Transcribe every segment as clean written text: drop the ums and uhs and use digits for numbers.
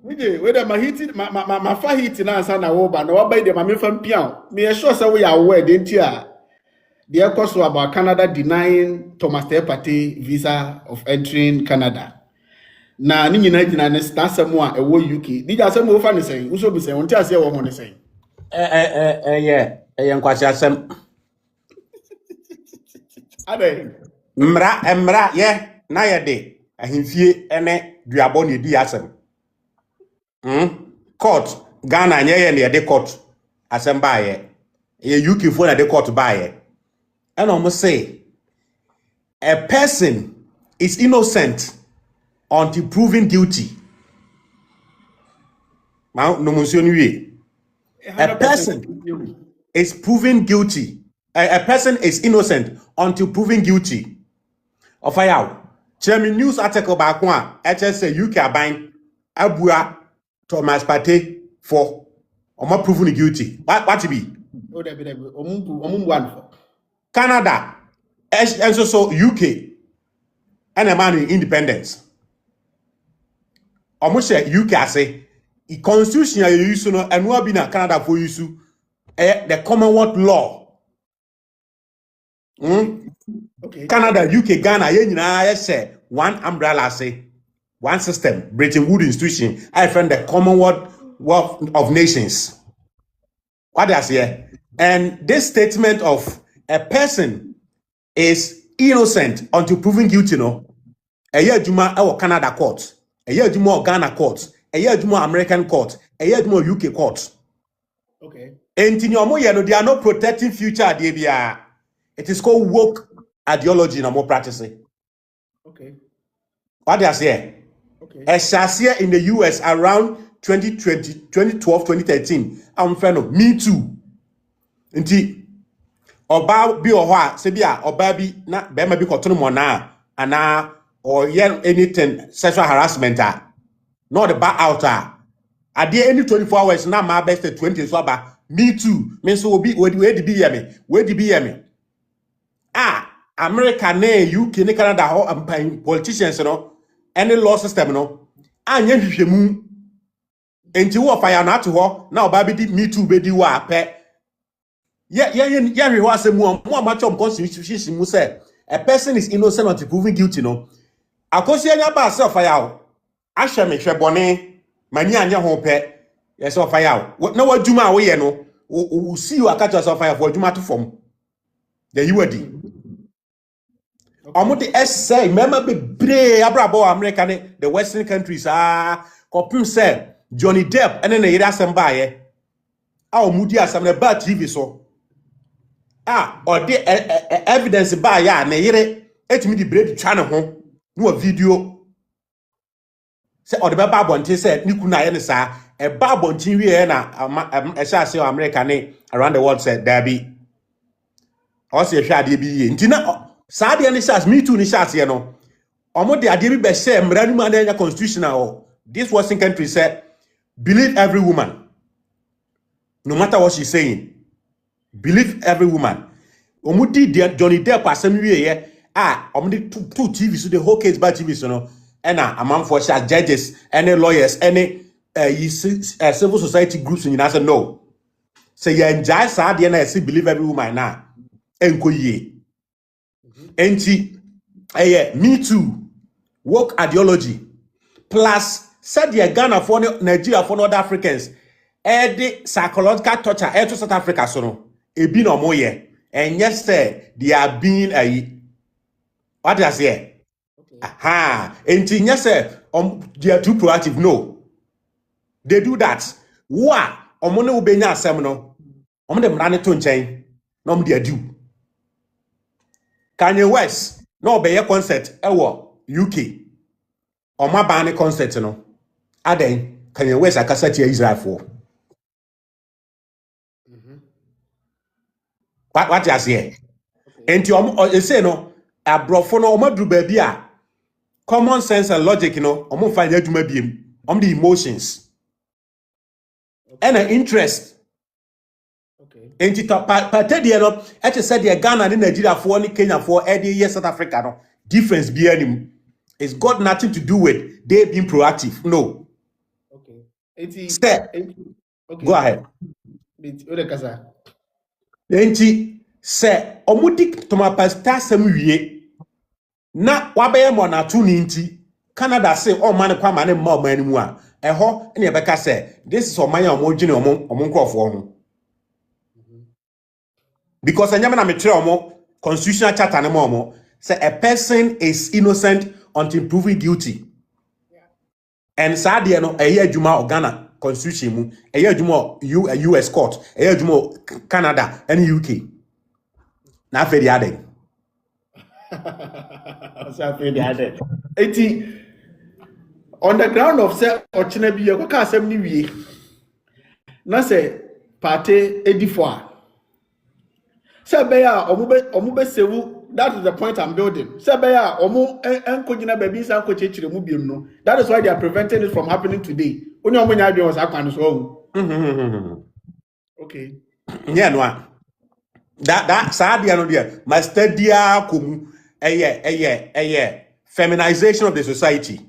Whether my heating, my fire heating answer na woba, no by the mammy from piano. Me assure say we are aware, didn't you? The course about Canada denying Thomas Partey visa of entering Canada. Na ni nyina gyina ne stasem a ɛwɔ UK. Di asem wo fa ne sɛn. Wo so bi sɛn. Won ti ase wo ho ne sɛn. Nkwasi asem. Ade. Mra na ye de ahemfie ene duabo ne di asem. Court Ghana nye ne de court asem ba ye. Ye UK fo na de court ba ye. And almost say a person is innocent until proven guilty. Now, no a person is proven guilty. A person is innocent until proven guilty. Of fire. Chairman news article back one. say UK buying Abua Thomas Partey for not proven guilty. What to be? Canada and so UK and a man in independence. Almost UK say the constitution you use no and what be na Canada for use the Commonwealth law. Okay. Canada, UK, Ghana, you say one umbrella say one system, Bretton Woods institution. I find the Commonwealth of Nations. What does here? And this statement of a person is innocent until proven guilty, no. A year Juma or Canada court, a year Juma Ghana court, a year Juma American court, a year Juma UK court. Okay. And in your they are not protecting future DBA. It is called woke ideology in more practicing. Okay. What does here? Okay. A chassis in the US around 2012, 2013. I'm friend of Me Too. Inti Oba bi ohwa se bia oba bi na be ma bi kotono mo na ana or anything sexual harassment not the back out ade any 24 hours na ma best 20 so aba Me Too me so obi we di bi ye me America na UK ne Canada ho politicians no any law system no anya hwehwemu enti wo fire na to ho na oba bi di Me Too be di wa pe we was a more constitution mu say a person is innocent until proven guilty no akosi anya ba self fire ahwe me hwe bone mani anya ho pe yes of fire na waduma wo ye no wo see you akacha self fire for aduma to form the UAD omo the essay remember be bre abrabo America the western countries kopim say Johnny Depp ene na yira asem ba ye omudi asem na ba TV so or the evidence by ya na yere etimi di bread twa ne ho no video say or the baba bontin say ni kuna ye ne sa e ba bontin wie na e sha say America ne around the world said there be o say hwa ade bi ye ntina sa de ne sha Me Too ni sha say no omo de ade bi be share mra nu ma na constitutional this Western country said believe every woman no matter what she's saying. Believe every woman. Omudi Johnny Depp asem wiye omudi two TV so the whole case by TV so no a man for judges any lawyers any civil society groups in say no. Say you enjoy sa de na say believe every woman na enko yie. Enti Me Too woke ideology plus said the Ghana for Nigeria for other Africans the psychological torture to South Africa so no ebi no moye and yes say they are being what does say and yes say they are too proactive no they do that wa omone ubenya asem no omde mrane to nchen no mde adu Kanye West no obeye concert ewo UK oma ba ne concert no aden Kanye West akasa tia Israel for What you say? And you say no, a brofo no omadru baby common sense and logic, omo find out the emotions and an interest. Okay. And you Partey no, I said the Ghana and Nigeria for any Kenya for any year South Africa no difference be any. It's got nothing to do with they being proactive. No, Say, Okay. go ahead. Odekasa. Enti say omudi to my pastor sem wie na wabeye mo na tu ni nti Canada say o man kwa man ma o man mu a eho na ebeka say this is oman ya omo dwene omo nkrofo ho because anyame na metre omo constitutional charter na omo say a person is innocent until proven guilty. And sadly, no, a year Juma or Ghana constitution, a year Juma US court, a year Juma Canada and UK. Now for the other. On the ground of say Ochinabi, you can't say me. Na say Partey edifo. Say beya omube sewu. That is the point I'm building. Say beya omu enkojina baby san ko chechire mu biem no. That is why they are preventing it from happening today. Only omu nya adwen was akwan so. Okay. Yeah, no. That sad no there. My stadia kum feminization of the society.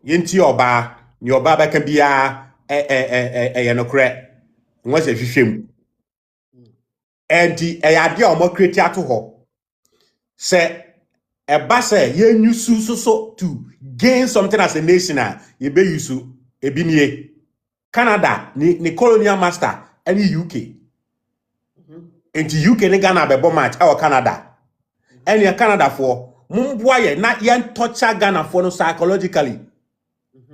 Yenti oba, ni oba ba kan bia no kre. Nwa se hwehwem. Enti ade a omo create ato ho. Say eba say yen use so to gain something as a nation ye be use ebinie. Canada ni colonial master any UK. Enti UK ni Ghana be bomb match our Canada. Any Canada for mumboye na yen torture Ghana for no psychologically.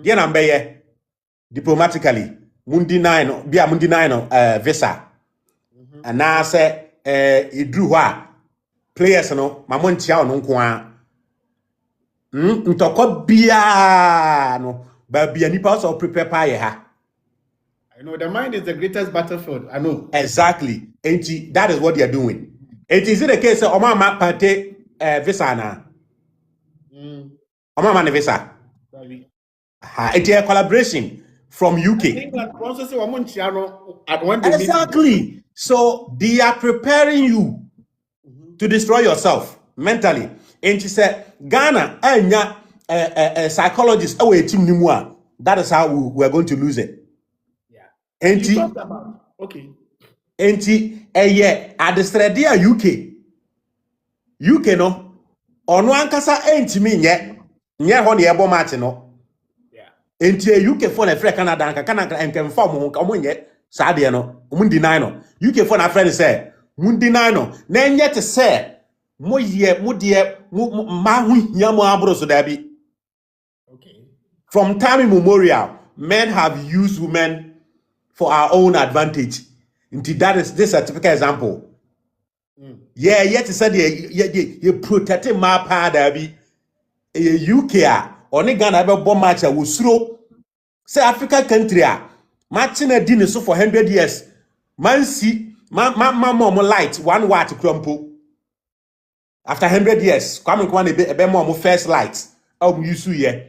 Yen ambeye diplomatically mundi nine visa. And now say idru ho players no mamontia ono nko a ntoko bia no ba bia nipa also prepare pa ye ha. I know the mind is the greatest battlefield. I know. Exactly. And that is what they are doing. It is in the case of Omama Partey visa na. Omama visa. It's a collaboration from UK. Exactly. So they are preparing you to destroy yourself mentally. And she said, Ghana, psychologists, that is how we are going to lose it. You talked about okay. Enti adestredia UK no ono ankasa entimi nye ho ne ebo match no. Yeah. Enti UK for na frɛ Canada Canada enkemfa mo nye saa de no mo deny no UK for na frɛ say mo deny no na enye te say mo ye mo de ma ho hia mo abro so da bi. Okay. From time immemorial, men have used women for our own advantage. Indeed, this is a typical example. Yeah, yet said you protecting my part UK only Ghana ever bomb match was through say African country matching a dinner so for 100 years. Man see mom light 1 watt crumple. After 100 years, come a bit more first light. Oh, you see, yeah.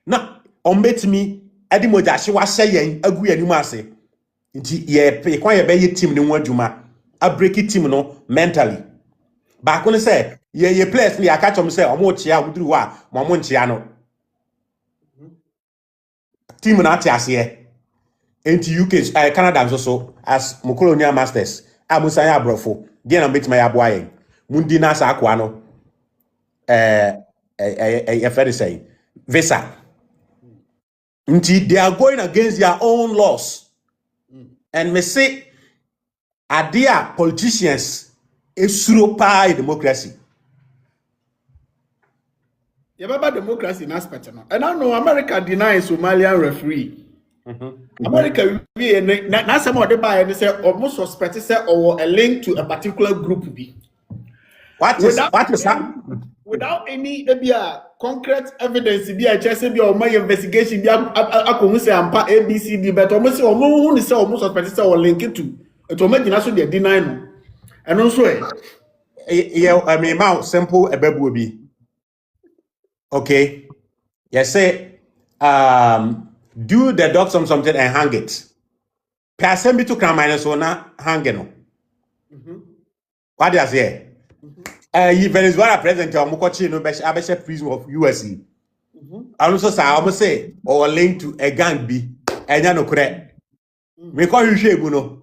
Now, on bet me, Eddie Mojashi was saying, agree anymore say. Ye kwa ye be team ni wadjuma a break it team no mentally back when say ye players ni aka chom say omo chia uduru wa mo nchia no team na atiase enti UK Canada so as mo colonial masters amusan ya brofo dia na betima ya boa yen mundi na sa akwa no fair say visa nti they are going against their own laws. And me say, adia politicians esuro pa democracy. Yeah, about democracy in aspect. And I know America denies Somalian referee. America, now some of the buy and say almost suspect say or a link to a particular group be. What is that? Without any concrete evidence, be a chess be or my investigation, be a say ampa ABCD, but almost almost suspect or link it to it will make also the denial. And also, yeah, I mean, now simple a baby will be okay. Yes, say, do the dog something and hang it. Person be to crime minus one hanging. What does say? Venezuela president Mokochi no Abesha prison of USC. I also say almost say or linked to a gang B. enya no kure me ko hwehwe mu no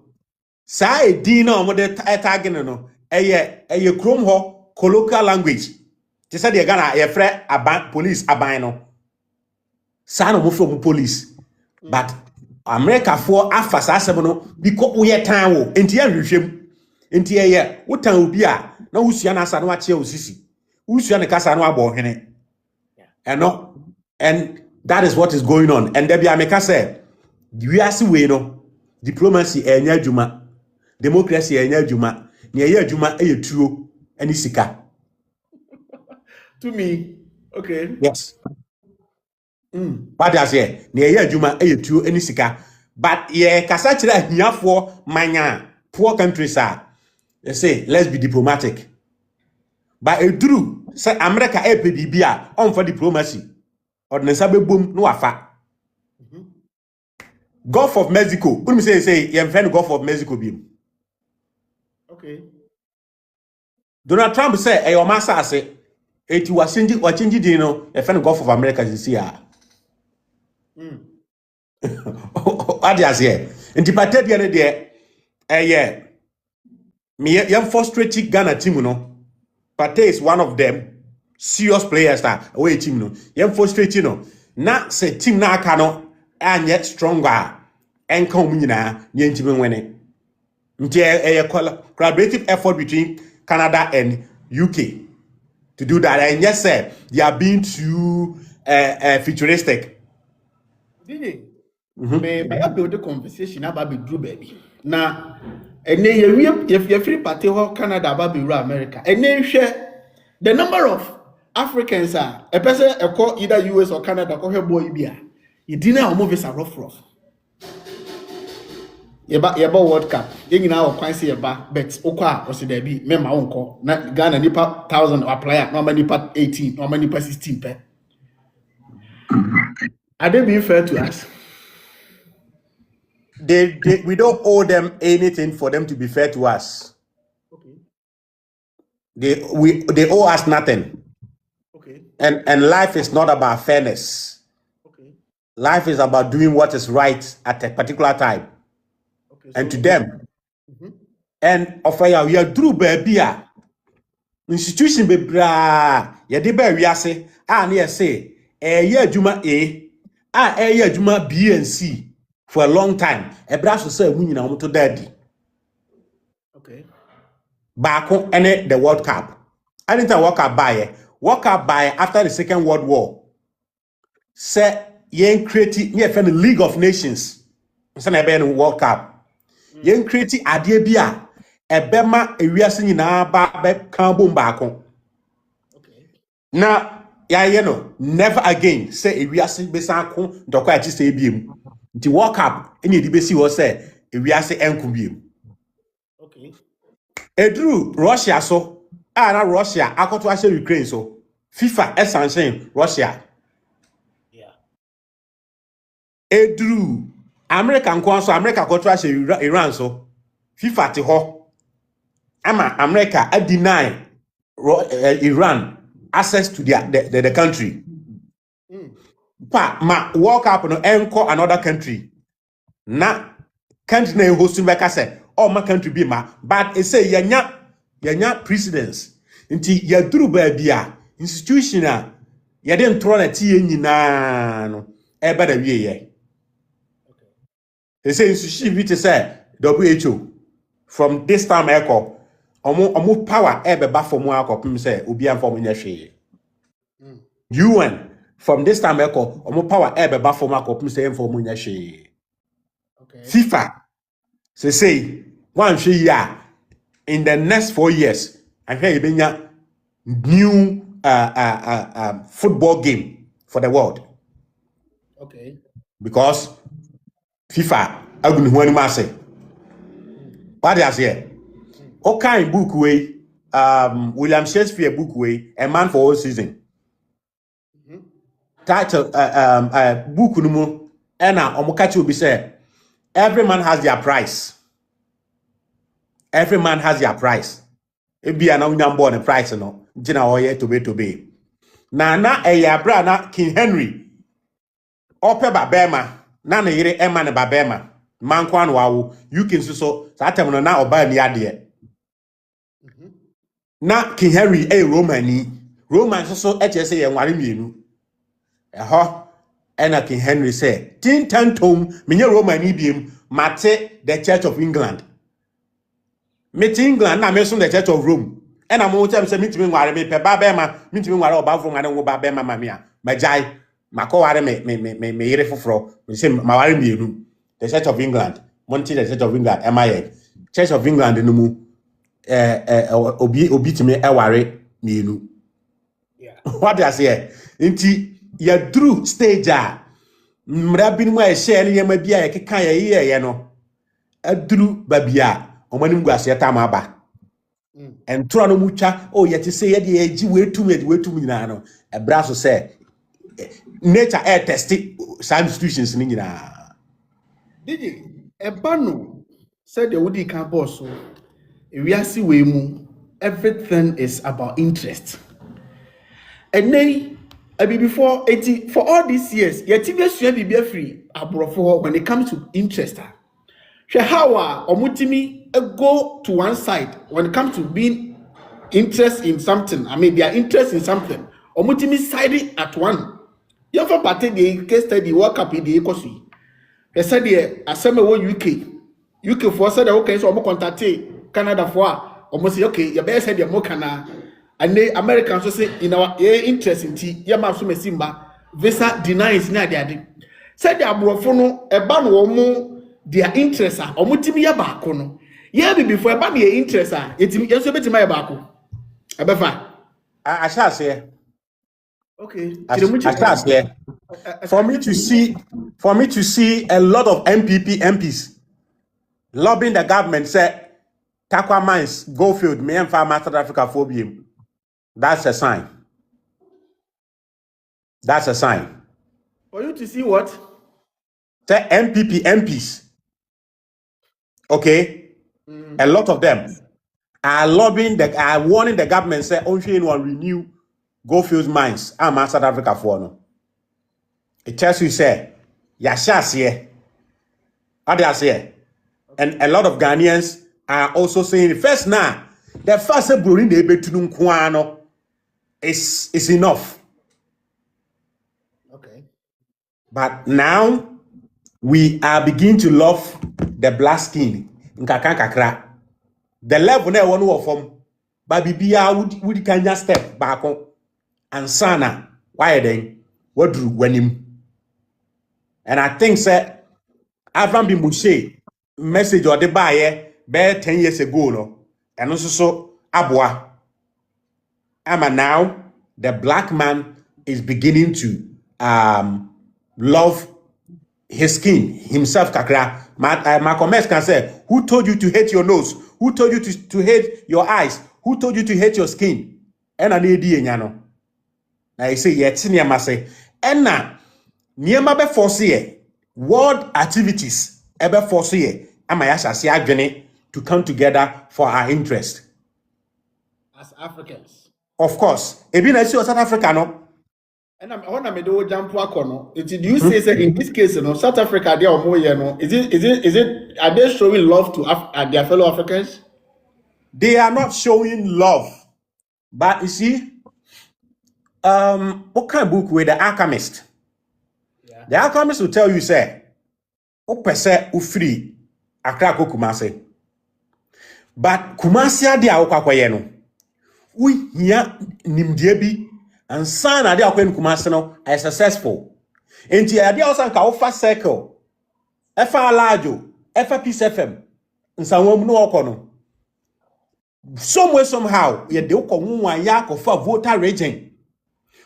sa edin na omo de tag no eye krom ho colloquial language ti say de Ghana ye frɛ aban police aban no sa no mo from police but America for afa sa asem no because we tan wo enti ya hwehwem enti eye wotan obi a na wusua na asa no ache osisi wusua ne kasa no abo hwene and that is what is going on and there be America say we are see we no diplomacy enya adwuma democracy enya adwuma ne eye adwuma eye tuo ani sika to me okay yes but as here ne eye adwuma eye tuo ani sika but ye kasa kire ahiafo manya poor countries are they say let's be diplomatic but eduru say America bibia on for diplomacy or ne sabebom no wafa Gulf of Mexico when me say you friend Gulf of Mexico bi okay Donald Trump say your master say eti wachinji din no e friend Gulf of America this year what do you say in the party there yeah me yam frustrate Ghana team no Partey is one of them serious players that away team no yam frustrate no na say team na aka no anye stronger and come nyina nye ntime nwene nti collaborative effort between Canada and UK to do that and yes sir they are being too futuristic DJ me build the conversation about be drew baby na ene ye free party ho Canada about be America ene hwe the number of Africans are a person call either US or Canada ko hwe boy bia you didn't omo visa rough yeba World Cup ye nyina o kwan se yeba bet okwa o se da bi me ma wonko na Ghana nipa 1000 apply no ma nipa 18 no ma nipa 16 pe are they being fair to us? we don't owe them anything for them to be fair to us. Okay. They owe us nothing. Okay. And life is not about fairness. Okay. Life is about doing what is right at a particular time. Okay. And to them. And offer we are through baby institution be bra ye de ba wiase a na ye say ye adwuma ye adwuma B and C for a long time e bra so say mu nyina mo to daddy okay baako ene the World Cup anytime World Cup buy after the Second World War say ye create me a League of Nations so na be no World Cup ye create ade bia ebema ewiase nyina ba be kan bom baako okay na ya no never again say ewiase be san ko ndoko achi say biem nti World Cup eni edi besi wo say ewiase enko biem okay edru Russia so na Russia akoto ahye Ukraine so FIFA sanction Russia yeah edru America nko so America akoto ahye Iran so FIFA te ho ama America deny Iran access to the country. Ma World Cup no enko another country. Na country na hosting back say oh my country be ma but it say yanya precedence. Nti yaduru ba bia institution a yade ntro na tie nyina no e ba da wie ye. Okay. They say institution which say WHO from this time echo omo power beba for mo akopim say obi am for mo nya hwe UN from this time echo omo power beba for mo akopim say for mo nya hwe okay FIFA say one hwe ya in the next 4 years I hear you benya new football game for the world okay because FIFA agunu hu anima say what they say okay book way William Shakespeare book way A Man for All Season title book no mu ena omokachi obi say every man has their price ebi ana unyam born price no gina oye to be na eya bra na King Henry ope ba bema na ne yere ema ne babema manko an wawo UK nso so satem no na oba ni ade na King Henry Roman so eche se ye nware mienu eho ena King Henry say tintantom menye Roman ni biem mate the Church of England mete England na me so the Church of Rome ena mo tell me say mitimi nware me pe babema mitimi nware oba fo ngane wo babema mamia majai makoware me yere foforo me say maware mienu the Church of England monti the Church of England MIA Church of England no mu obi timi eware mienu Yeah. what I say nti ya drew stage a mrabin mu a share ne yema bia yekeka ye no adru babia omanim guase tam aba entro no mutwa o yete say ye de agi wetum nyina no ebra so say nature air test some institutions ni nyina DJ Ebano said the Woody can boss so we are see we mu everything is about interest. And then before 80 for all these years, yet be free abrofo when it comes to interest. How omutimi go to one side when it comes to being interest in something. I mean, they are interest in something. Omutimi siding at one. You for Partey the case study work up in the economy. They said the assembly UK for said okay, so I'm contact Canada for almost okay. You better say the more Canada. And the Americans also say in our interest in tea, Yamasu Mesimba, visa denies na de. Said the Abrofono, a ban womo their interest are omutimi yabakono. Yeah, before a ban your interest are it's just a bit my bako. Abefa. I shall say Okay. I shall say for me to see a lot of MPs lobbying the government say Takwa Mines Goldfield me and farm South Africa for BM. That's a sign. That's a sign. For you to see what? The MPs, okay? A lot of them are lobbying, are warning the government, say, Onshane will renew Goldfield mines. I'm South Africa for no. It tells you, say, Yashas here. Others here. And a lot of Ghanaians are also saying, first now, the first Burundi de Betunum Kwano. Is enough. Okay. But now we are beginning to love the black skin. The level na one of them, but bibia would can just step back on and sana. Why then? What do when him? And I think say Avram Bimushe message or the buyer bear 10 years ago, no, and also so Abwa. Now the black man is beginning to love his skin himself. Kakra, my comments can say, who told you to hate your nose? Who told you to hate your eyes? Who told you to hate your skin? And I need you. I say, yet near say, and now near my force world activities ever force to come together for our interest As Africans. Of course, ebi na South Africa no. And I want to do jump no. Do you say in this case, no, South Africa they are more no? Is it are they showing love to their fellow Africans? They are not showing love, but you see, what kind of book with the Alchemist? Yeah. The Alchemist will tell you say, "O pese u free Accra ko Kumasi," but Kumasi ade a okwakoye no. We here nimdie bi and san ade akwen Kumasi no are successful. Enti ade also ka offer circle. Efa alajo, efa Peace FM. Nsanwam no okono. Somewhere somehow ye de okonwa ya ko fa voter region.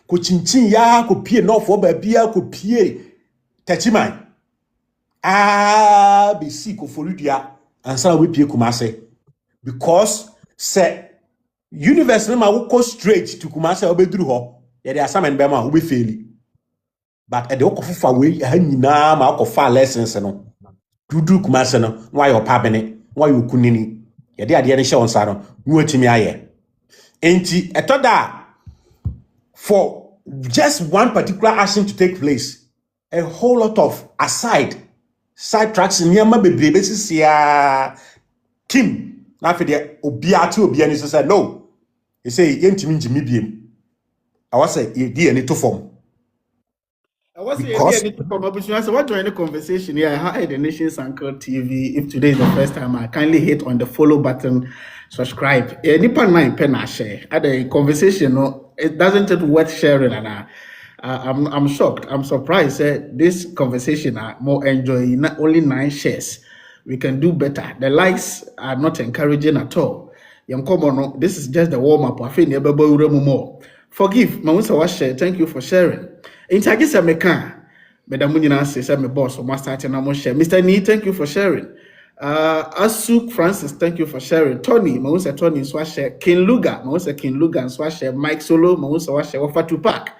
Ko chinchin ya ko pie no for ba bia ko pie tachiman. Be see ko foludua ansa we pie Kumasi because say University ma wo go straight to Kumasi obeduru ho ye dey assignment be ma wo be fail but e dey okofufa we ha nyina ma okofa lessons no dudu Kumasi no why your pabene why you kunini ye dey ade ne hye on sa no wo atimi aye enti etoda for just one particular action to take place a whole lot of side tracks in Yama baby basis Kim. Now for the Obia said no. He say yentimi Jimmy BM. I was say ye any to form. I was Because saying, so what join the conversation here? Hi, the Nation's Anchor TV. If today is the first time, I kindly hit on the follow button, subscribe. Nipa 9 pen share. At the conversation, no, it doesn't it worth sharing, and I'm shocked. I'm surprised. This conversation are more enjoying. Not only 9 shares, we can do better. The likes are not encouraging at all. No, this is just the warm up. I feel never more. Forgive, Mawusa share. Thank you for sharing. Intagisa meka, Madam Munina says, my boss, or master and share. Mr. Nee, thank you for sharing. Asuk Francis, thank you for sharing. Tony, Mawusa Tony, Swasher. King Luga, Mawusa King Luga, and Swasher. Mike Solo, Mawusa Washer, Wafa Tupac.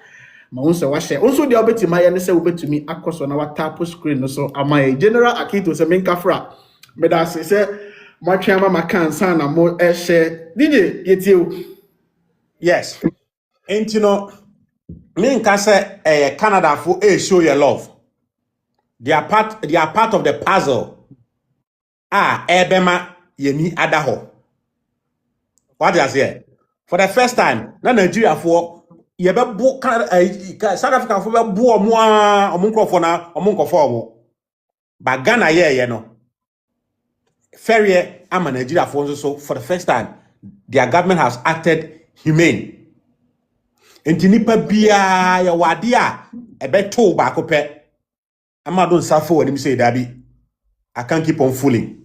Mawusa Washer. Also, the obeti my and say over to me across on our tapo screen. So, am I General Akito Semen Kafra? Meda say, my chama makan sana mo share. DJ, get you. yes. And you know, me can say Canada for show your love. They are part of the puzzle. Ebema yeni adaho. What does say? For the first time, na Nigeria for yebe bo South Africa for be bo omunkofo na omunkofo. But Ghana ye no. Ferry ama Nigeria for so for the first time, their government has acted humane. Enti nipa bia ya wade a ebeto ba ko pe. Ama don safo when him say dabi. I can't keep on fooling.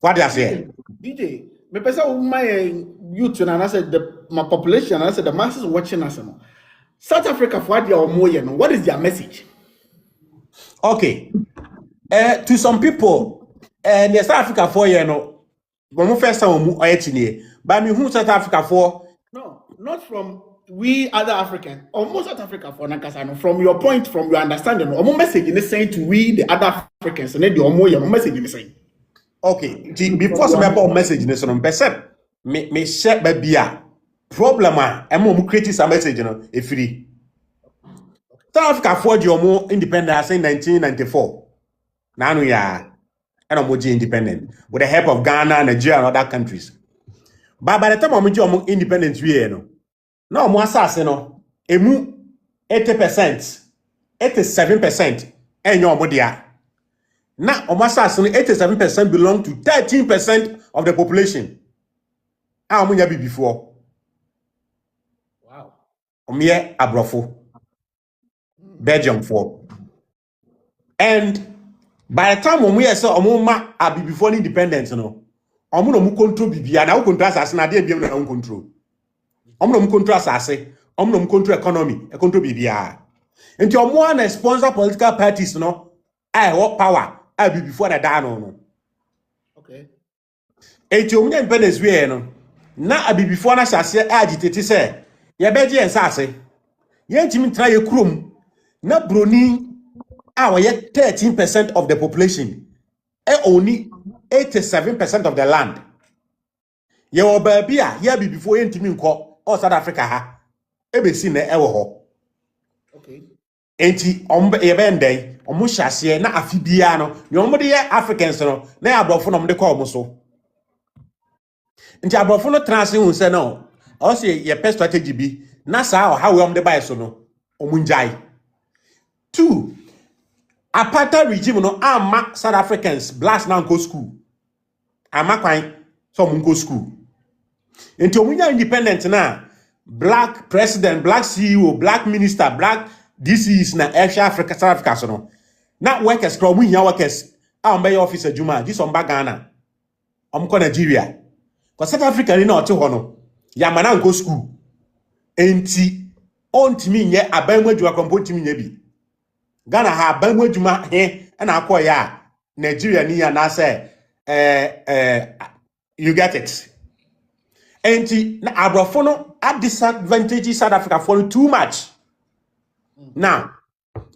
What do I say? DJ, me pesa my youth and I said my population and I said the masses watching us. South Africa for their more, what is their message? Okay. To some people, the South Africa for when we first time but me who South Africa for? No, not from we other Africans, almost South Africa for Nakasano. From your point, from your understanding, or message in the saying to we the other Africans, and then the more message in the saying. Okay, before some message in this one, person me share baby problem mu create some message e free. South Africa for the more independence in 1994. Now we are independent with the help of Ghana, Nigeria, and other countries. But by the time we independent, we now more assassin emu 80%, 87%, and your modia. Now, assassin 87% belong to 13% of the population. How many be before? Wow. Omie abrofo. Belgium for. And by the time we say omuma abi before independence, no, omu no mu control bibia na wo control assassin na dey biem na wo control. Omu no mu control assassin, omu no mu control economy, e control bibia. Enti omu na sponsor political parties no, what power abi before the da no. Okay. Enti omu independence we no. Na abi before na assassin agitate say, ye beje ensase. Ye ntimi tra ye kurom na broni we 13% of the population. Only 87% of the land. Ye wo babia ye be before yentimi nko or South Africa ha. Ebe si na ewo ho. Okay. Enti ye benden omo hyase na afibia no. Ye omo de Africans no na abrofo no mo de call mo so. Enti abrofo no trans hu se no. O se ye pe strategy bi na sa how we omo de buy so no. Omo njai. 2 apartheid regime no ama South Africans blacks now go school. Ama kwan some go school. Until we are independent now, black president, black CEO, black minister, black DCs na Africa, South Africa so no. Now workers from we here workers be officer Juma, this on Ghana. Ko Nigeria. Because South Africa ni na ote ho no. Ya mana go school. Enti ontimi nye abanmu adwa kompotimi nye bi. Ghana ha banwe djuma na akoya Nigeria ni ya na say you get it. Enti na abrofo no at disadvantage South Africa for too much. Now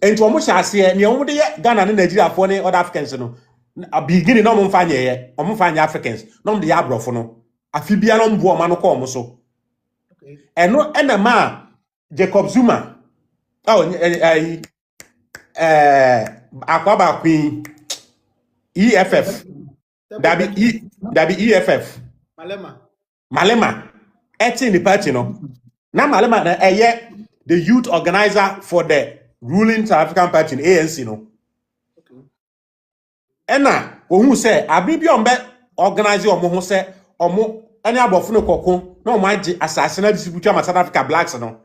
enti omo hyase ne omo de Ghana and Nigeria for ne other Africans no beginning no omo fanya Africans no de abrofo no afibia no mbo ma no ko omo so. Okay. Eno enema Jacob Zuma Akwaba Queen EFF. Dabi EFF. Malema. Eti in the party no. Now Malema na the youth organizer for the ruling South African party ANC no. Ena who say abibi ombe organize omo ho say omo any abofo no kokon na omo age assassinate distributor ma South Africa blacks no.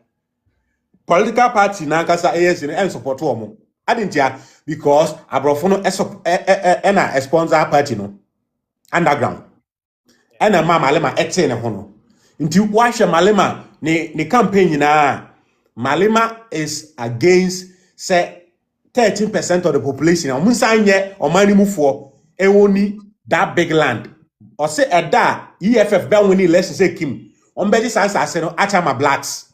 Political party na kasa ANC no en support omo. Adintia because abofo no ena sponsor party no underground. Ena ma Malema ete ne ho no. Nti wahwe Malema ne campaign na Malema is against say 13% of the population. Omunsanye omani mufo ewoni that big land. Or say eda EFF be woni election say Kim. Ombedi sansa no achama blacks.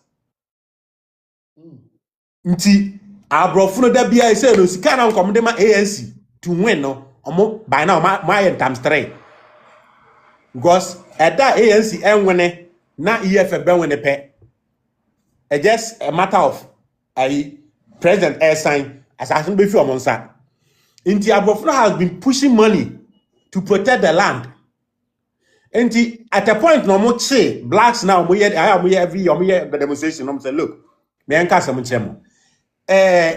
Nti abrofuno da bia say no sika na nkom de ma ANC to win no. Omo by now my times 3. Because eda ANC enwene na EFF be woni pe. It's just a matter of President air sign as I think before Monsa. Inti Abofra has been pushing money to protect the land. Inti at a point no more say blacks now we every year the demonstration no say look me enka some chemo.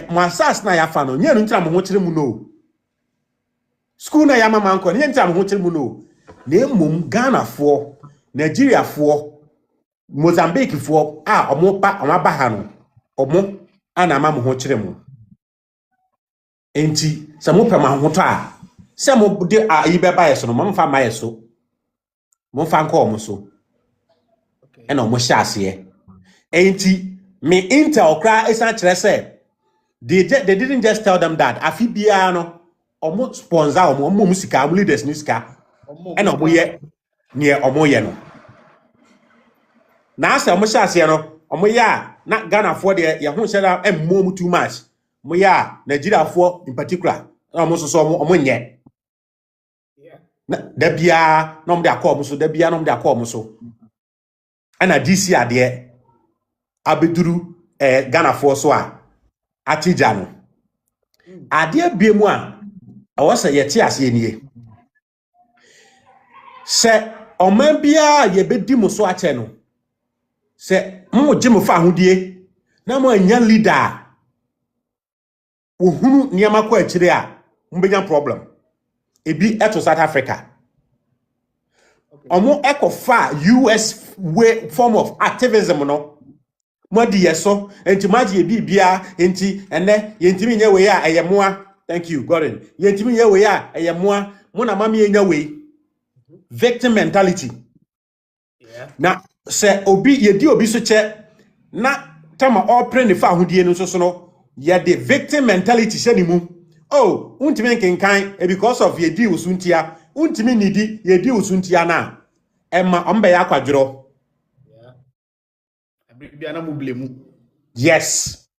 Masas na ya fa no nya no ntra mo ho kire mu no. School na ya mama nko nya ntra mo ho kire mu no. Na emum Ghana fo, Nigeria fo, Mozambique fo omo ba ha no. Omo ana ma mo ho kire mu. Enti se mo pema ho to a se mo de yi be ba yeso no mo mfa ma yeso. Mo mfa nko omo so. Okay. Ena omo hya ase. Enti me intel kra isa kire se they didn't just tell them that afi bia no omo sponsor omo musika omo leaders ni sika. Ena omo ye ne omo ye no. Na ase omo hya ase no omo ya na Ghana for de ye ho hyera emmom too much. Mo ya Nigeria for in particular omo so omo nye. Na da bia no mo de akọ so da bia no mo de akọ so. Ana DC ade abeduru Ghana for so a atija no. Ade biemu a awo se ye ti ase nie. Se oman bia ye bedi mo so ache no. Se mo gye fa ahodie na mo anya leader ohunu niama kwa akire a mbenya problem ebi eto South Africa. Omo ekofa US way form of activism no mo di yeso enti maji ebi bia enti ene yentimi nya we a eyemoa. Thank you Gordon. Yentimi nya we a eyemoa mo na mama nya we victim mentality. Yeah. Na se obi yedi obi so che na tama opre ne fa ahodie no so no ye the victim mentality shani mu. Oh, untimi nkenkan because of yedi usuntia untimi nidi yedi usuntia na emma ombe ya kwadworo. Yeah. Bia na mu blemu. Yes.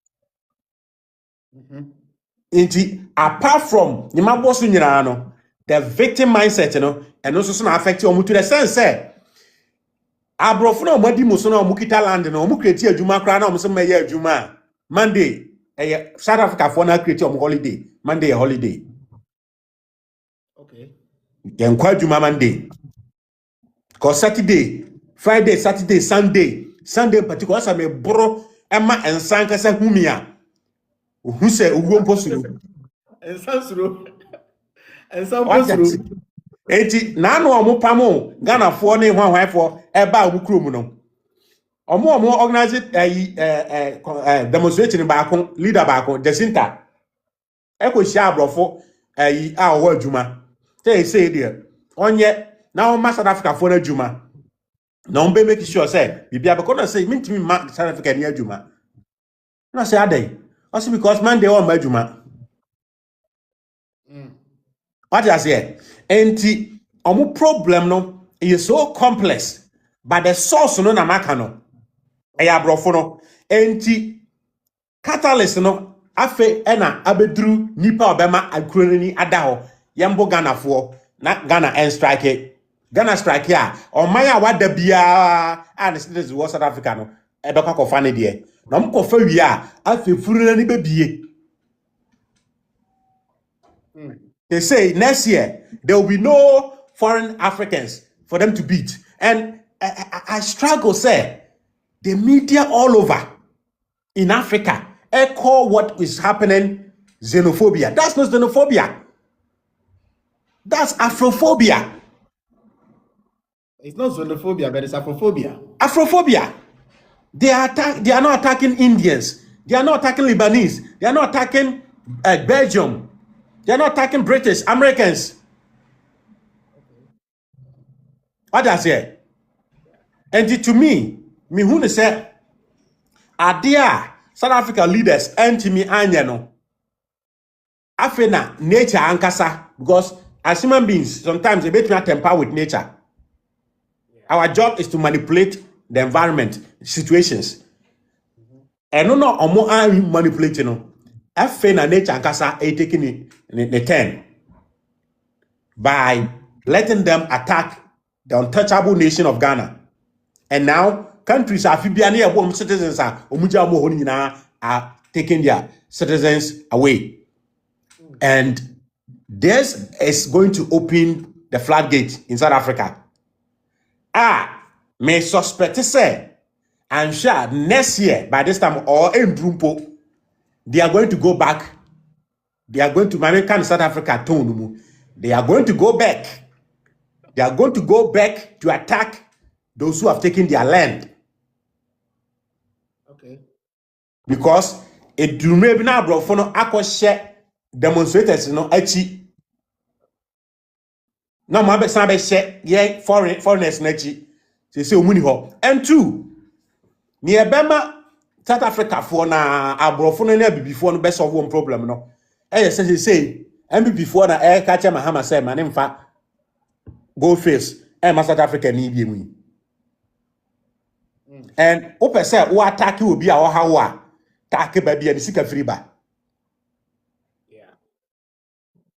Inti apart from nyima boso nyina no the victim mindset no and also so na affect you to the sense say abrofo na omadi mo so na omukita land na omukreti adwuma kra na omso meye adwuma Monday South Africa for na create holiday. Monday a holiday. Okay. Then kwa juma Monday. Cause Saturday, Friday, Saturday, Sunday in particular asa me bro ema ensanka se humia. Who say ugo mposuru. Ensansuro. Ensansuro. Enti na no omo pamo Ghana for ne hwanhwanfo eba omukrom no. Omo organize demonstration baako leader baako Jacinta eko hia abrofo a owo adwuma say there onye na o South Africa for adwuma na on be make sure say bibia be kono say mintimi ma South Africa ni adwuma na say adai also because man dey o ma adwuma what you say enti omo problem no is so complex but the source no na maka no abrofo no enti catalyst no afe ena abeduru nipa obema akronani adaho yembo Ghana for na Ghana en strike Ghana strike a oman a wada bia and citizens of South Africa no ebekwa kofa ne de na mkofa wi a afe furuna ni bebie They say next year there will be no foreign Africans for them to beat. And I struggle, say, the media all over in Africa echo what is happening, xenophobia. That's not xenophobia. That's Afrophobia. It's not xenophobia, but it's Afrophobia. Afrophobia. They are not attacking Indians. They are not attacking Lebanese. They are not attacking Belgium. They are not attacking British, Americans. What does it? And to me who say, are there South Africa leaders and me anya no? Afena nature ankasa, because as human beings, sometimes they between temper with nature. Our job is to manipulate the environment, situations. And no omo an manipulating no. Afena nature ankasa taking the turn by letting them attack the untouchable nation of Ghana. And now countries are citizens are taking their citizens away. And this is going to open the floodgate in South Africa. May suspect say, I'm sure next year, by this time, or in Brumpo, they are going to go back. They are going to American South Africa tone. They are going to go back. They are going to go back to attack those who have taken their land. Okay. Because it do maybe now, bro, for no share demonstrators, achi. No, my best share, yeah, foreigners, nachi. They say, and two, near Bema, South Africa for na abrofono na before no best solve one problem no. Say and before na catch Mahama say man mfa go face South Africa ni bi mu. And open say who attack will be our how take baby and sika free ba. Yeah.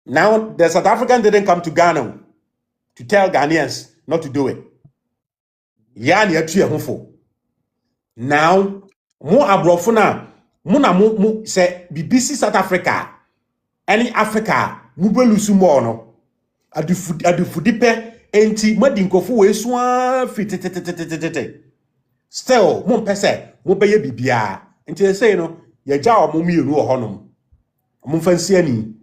Now the South African didn't come to Ghana to tell Ghanaians not to do it. Ya na atu ehofo. Now mo abrofo mo say BBC South Africa any Africa mo belusu mo no adufudipe enti madi nkofo we so fititititititi still mo pese mo beye bibia enti say no ye ja o mo mienu o honom mo fansi ani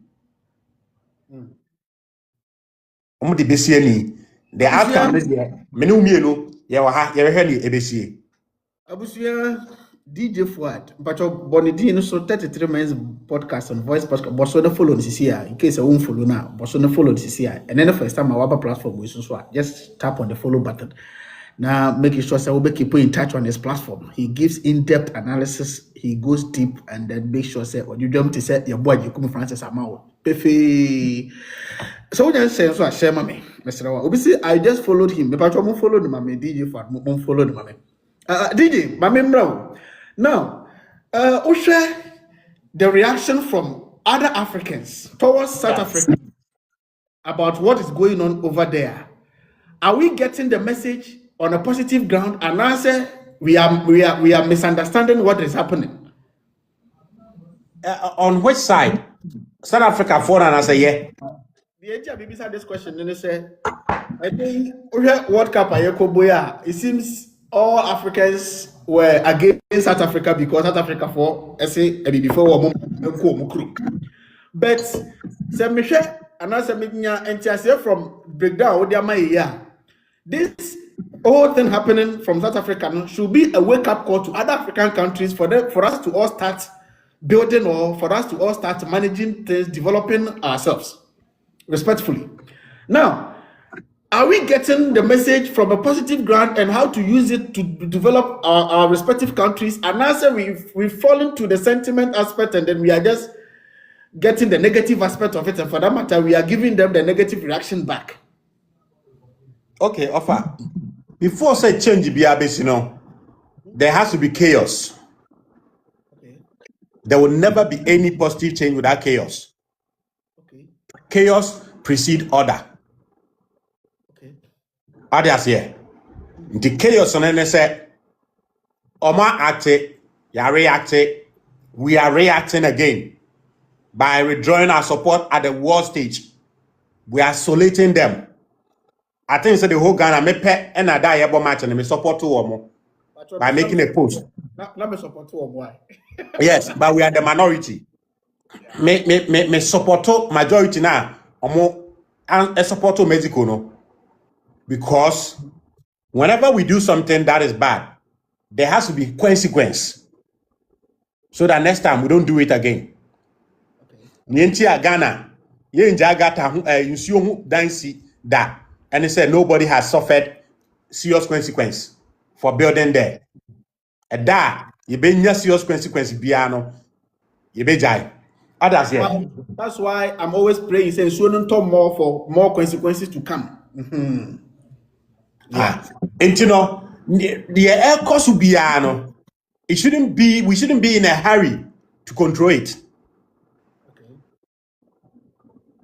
mo de besi ani the outcome is there me no mienu ye wa ha ye hwe ni ebesie Abusuya DJ Fuad, but your Bonidin so 33 minutes podcast on voice podcast. But so the follow this here in case I won't follow now. But so the follow this here, and then the first time I web platform we so just tap on the follow button. Now making sure so we'll keep in touch on this platform. He gives in-depth analysis. He goes deep and then make sure say when you jump to say your boy you come Francis Amao. Pefe. So we just say so I share mommy. Mr. Obviously I just followed him. But I won't follow the mommy DJ Fuad. Won't follow the mommy. DJ, my member. Now, Usha, the reaction from other Africans towards South Africa about what is going on over there. Are we getting the message on a positive ground? And answer, we are misunderstanding what is happening. On which side? South Africa for and I say yeah. The agent BBC had this question and they say, I think World Cup it seems all Africans were against South Africa because South Africa for before but Semisha and I said from breakdown this whole thing happening from South Africa should be a wake-up call to other African countries for us to all start building or for us to all start managing things, developing ourselves respectfully. Now, are we getting the message from a positive ground and how to use it to develop our respective countries? And answer, we've fallen to the sentiment aspect and then we are just getting the negative aspect of it. And for that matter, we are giving them the negative reaction back. Okay, offer. Before say change be a there has to be chaos. Okay. There will never be any positive change without chaos. Okay. Chaos precedes order. Others here. The chaos on any say, Oma acting, you are reacting, we are reacting again. by withdrawing our support at the world stage. We are isolating them. I think so the whole Ghana me pet and I die about match and me support to them by making a post. Not me support to why. Yes, but we are the minority. Me support to majority now. And support to Mexico no. Because whenever we do something that is bad, there has to be consequence. So that next time we don't do it again. Nienti a Ghana, ye njagata insuo dansi da, and he said nobody has suffered serious consequence for building there. And that you be serious consequence biano, you be jai. Others here. That's why I'm always praying, saying, "Shouldn't talk more for more consequences to come." Yeah. And you know, the air cost will be it shouldn't be, we shouldn't be in a hurry to control it.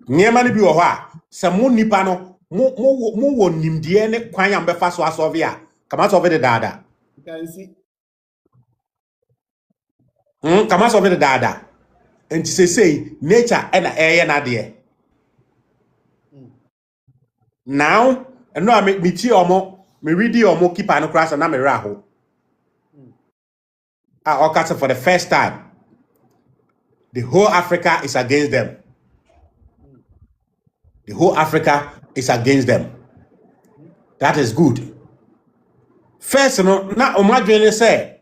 Niema ni bi wo ha se mo nipa no mo wo nimdie ne kwan ya mbefa so asolve ya kama solve the dada. You can see. Kama solve the dada. And say nature and air na de. Now, no I me ti omo, me read omo keep an class na me raho. For the first time, the whole Africa is against them. The whole Africa is against them. That is good. First, no, na omajene say,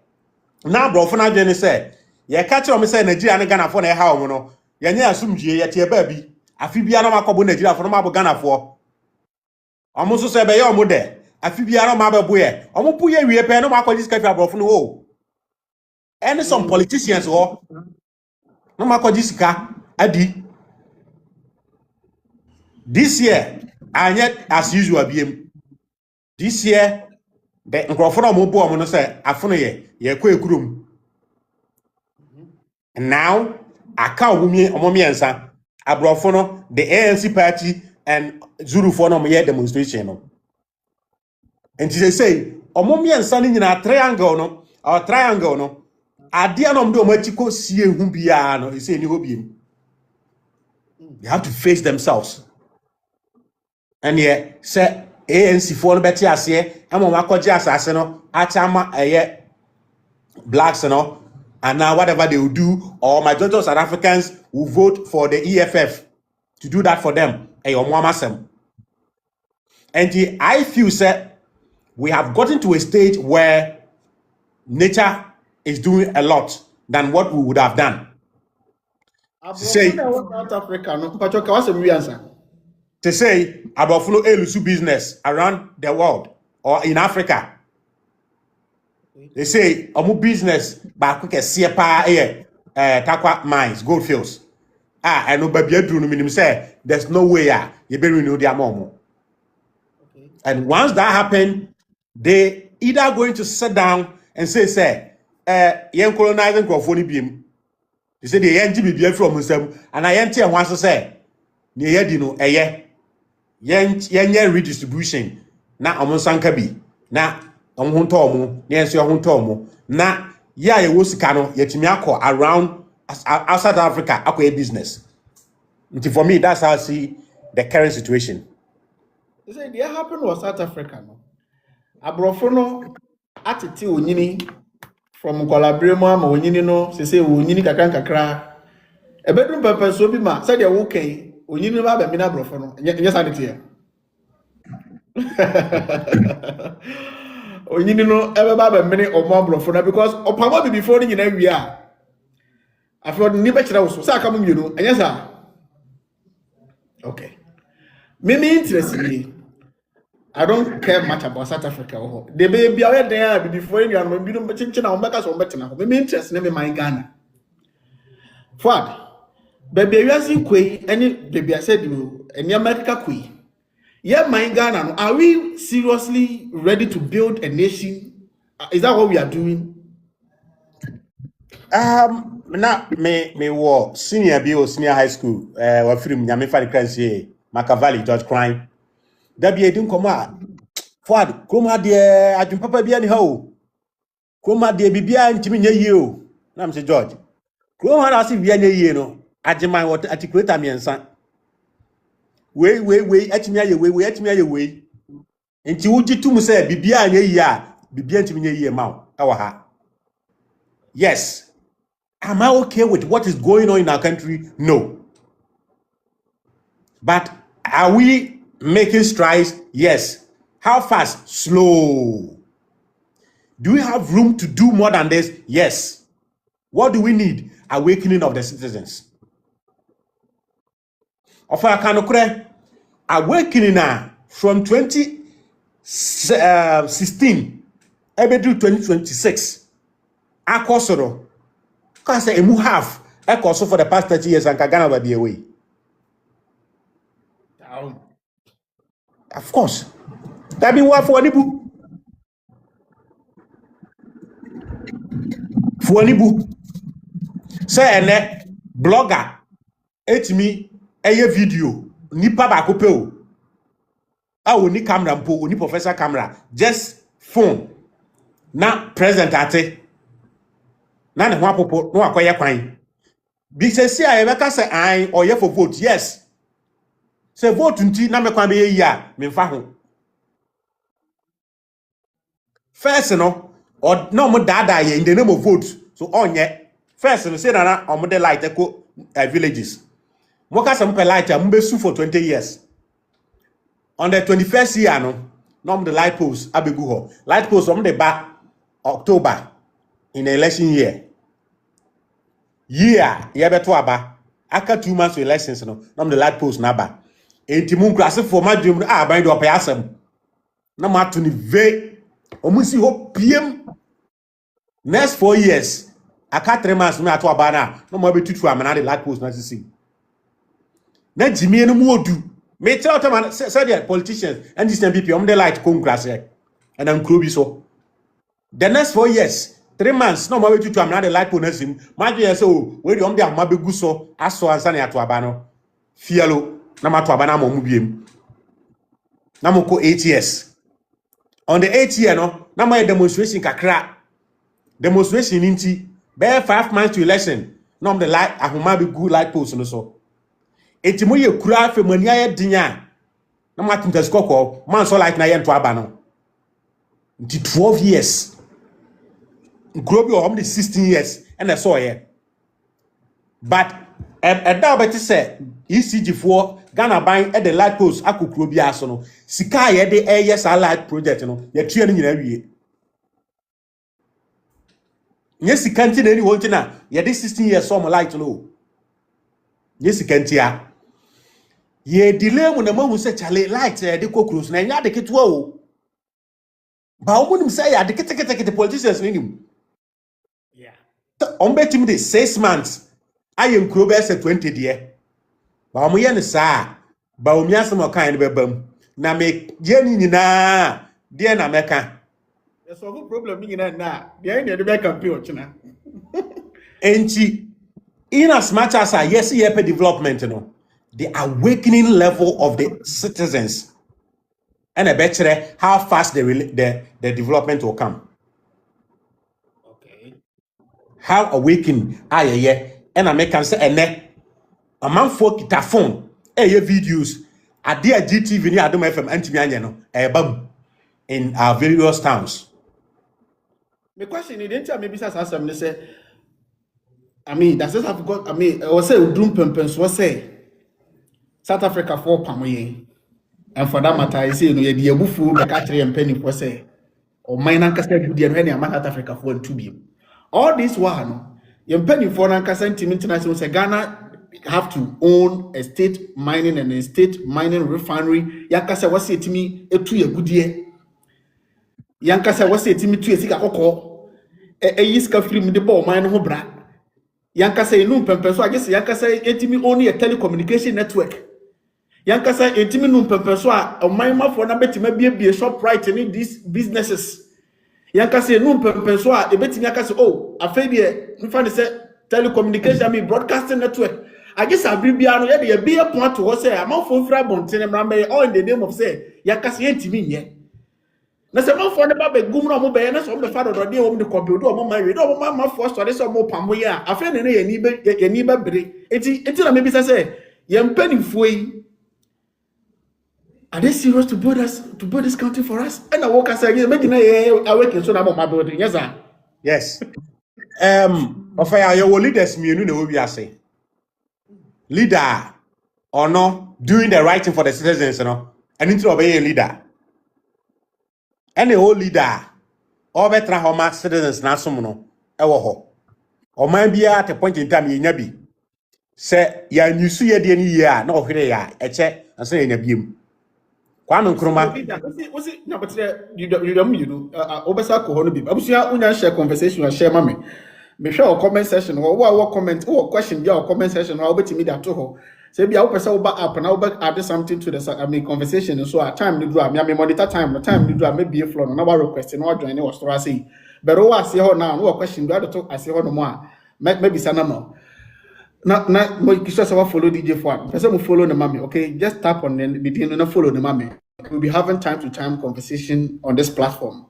na brofo na jene say, ye catch on me say Nigeria and Ghana for na ha omo no. Ye nya asumdie ye tie ba bi. Afi bia na makobo Nigeria for no mabo Ghana for. Omo so say be ye omo de. Afi bia na mabo boye. Omo pu ye wie pe no makoji sika fi brofo no ho. And some politicians ho. No makoji sika adi. This year, and yet as usual, this year, the Nkrofona Mobo Mono say, Afono ye kwe kurum. And now, I can't omomi ansa. Abrofono, the ANC party and Zulu Fono ye demonstration. And they say, omomi ansa ni na triangle no, or triangle no. Adia no mdo machiko siye humbiya no, he say ni hobim. They have to face themselves. And yeah, say ANC for better as here, and Makoji assassino, Achama, blacks, and now whatever they will do, or majority of South Africans will vote for the EFF to do that for them. And I feel, sir, we have gotten to a stage where nature is doing a lot than what we would have done. Say, South Africa, no, Pachoka, what's the answer? To say about follow elusu business around the world or in Africa. They say omu business ba quick pa Takwa mines, gold fields. And no baby no minimum say there's no way you be renew their mom. And once that happen, they either going to sit down and say yen colonizing crofoni bim. They say the yen be from them and I enter once to say near dino yen redistribution na omonsanka bi na omhunto omo na enso ohunto omo na ya ye wosika no yetimi akọ around outside Africa akọ business. For me, that's how I see the current situation. You say they happen was South Africa no. Abrofo no atete onyini from Kwalabremu ama onyini no say onyini kakra ebedum papa so bi ma say dey wo kan onyini ba ba mi na abrofo no nya sanity here. Onyini no ebe ba ba mi ni omo abrofo na because opamo bi before ni nyina wi a afro ni be kira wo so say aka mo mienu anya sa. Okay. Me interest me. I don't care much about South Africa. The baby are there before you and when you don't change now, because I'm better now. Me interest me my Ghana. What? Baby, you are seeing any baby I said you any America queen. Yeah, my Ghana. Are we seriously ready to build a nation? Is that what we are doing? Na me wo senior high school wa film nyame fa the Machiavelli George Klein da bi edin komo Fuad kroma de adwun papa bia ni ha o kroma de bibia ntimi nya yie o na me say George kroma na se bia nya yie no Ajiman what articulate miensa. We etimi aye we etimi aye we. Nti wuji tum say bibia anye yi a bibia ntimi nye yi ma wo ewa ha. Yes. Am I okay with what is going on in our country? No. But are we making strides? Yes. How fast? Slow. Do we have room to do more than this? Yes. What do we need? Awakening of the citizens. Of our kanokre, awakening from 2016 ebe to 2026. Akosoro. Because emu half ekoso for the past 30 years and Ghana will be away. Of course. That be what for Nibu. For Nibu. Say ene blogger etimi eye video nipa ba ko pe o. Ah oni camera mpo oni professor camera just phone na present ate na ne ho apopo no akoye kwan bi se si a ebeka se an oye for vote yes se vote nti na me kwan be yi a me mfa ho first no or no mo dada ye in the name of vote so onye first no say na omo de light eco villages mo ka se mo pe light a mo be su for 20 years on the 21st year no the light post abegu ho light post omo de ba October in the election year ye beto aba aka 2 months to elections no the light post na ba enti mu nkrase for madwem ban do pa asem na ma to ni ve omusi ho piem next 4 years aka 3 months me ato aba na mo betutu amana the light post na sisi na jimie no mu odu me tell them say the politicians and this MPP the light congress and am krobi so the next 4 years 3 months no more to amana the light post na sim ma dey say oh we dey am abegu so aso ansa na ato aba no fialo na ma to aba na mo mu biem na mo ko 8 years on the 8th year no na my demonstration kakra demonstration inti be 5 months to election no the light ahoma be good light post no so etimo ye kura afemani aye dinya na ma tintaskoko man so light na ye nto aba no nti 12 years grobi o the 16 years and I saw here but da beti say ECG for Ghana buying at the light post akokro bia so no sika ye de yes light project no ye tue no nyina wie nye sika nti na ni wonti na ye de 16 years so mo light no nye sika nti a ye delay mu na mahu se chale light ye de kokros na nya de ketwa o ba o munim say ya de ketekete politicians ni nim yeah on betim de 6 months aye nkro be se 20 de ba mo ye ne saa ba o mi asem o kan ne bebam na me ye ni nyina de na meka yes so problem ni nyina na de ne de be campaign china enti in as much as yes yepe development no the awakening level of the citizens and a better how fast the development will come. Okay. How awaken and I make say a man for kita phone videos ade a GTV ni Adom FM antimi anye no bam in our various towns. My question is didn't maybe say say I mean that's just have got I mean I was say udrum pempens was say South Africa for pamoye and for that matter I say no ye de abufu be ka kire mpani for say or mine ankasa gudi no na South Africa for two bi all this one no ye mpani for ankasa ntimi international say Ghana have to own a state mining and a state mining refinery yankasa was say timi etu ye gudie yankasa was say timi tu esika kokko yiska film de ball mine ho bra yankasa enum pempen so agese yankasa etimi only a telecommunication network yankasa etimi num pempen so a omanmafo na betima bie shop right in these businesses yankasa enum pempen so a ebetimi yakasa oh afei de mfa ne say telecommunication me broadcasting network agese abribia no ye de be a point to say amafo fra bonten mrambe all in the name of say yankasa etimi nye na se man for ne ba be gum na mo be na so mo be fa do de wo mo de kombi do mo ma we do mo ma for story so mo pam ya afa ne ye ni ba bere enti na me bi say ye mpanimfo yi are they serious to build this country for us? And I walk aside again, making a working so about my building. Yes, sir. Yes. Ofaya your leaders me no we are say. Leader or no doing the right thing for the citizens, and into obey a leader. Any whole leader or better how much citizens na some no ewo ho. Or man be at a point in time ye nyabi. Say ya nyusu ye de ni ya na ohwere ya eche asa ye nyabiem. Kwame Nkrumah. Was it no, but you know, Obesa Kohono Bib. Abusia unya share conversation or share mame. Me share or comment session or what comment or question your comment session or bet me that to her. Say be Opesa over up and I'll add something to the conversation and so at time you draw me monitor time the time you draw maybe a flow no request no join was to say. But I see her now no question do I talk I see her no more. Maybe sanamo. Na mo kisha sawa follow DJ Fwan. Person mo follow the mami, okay? Just tap on the beginning and follow the mami. We'll be having time to time conversation on this platform.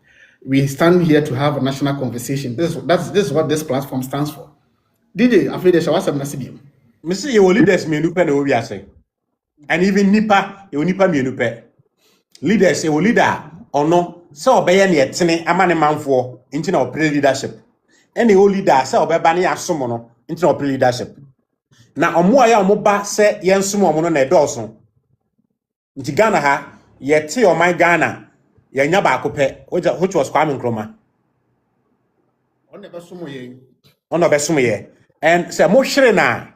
We stand here to have a national conversation. This is what this platform stands for. DJ, I feel the shawa sam nasibi. Mr. You leaders me nupe no we are saying. And even nipa me nupe. Leaders you leader or no so obey ne etene ama ne manfo into na operate leadership. Any whole leader say obeba ne asomo no into na operate leadership. Na omo aya omo ba se yensom omo no na edoso. Nti Ghana ha yete o my Ghana yenya ba akopɛ which was Kwame Nkrumah. Ono be somo ye. And say mo hwere na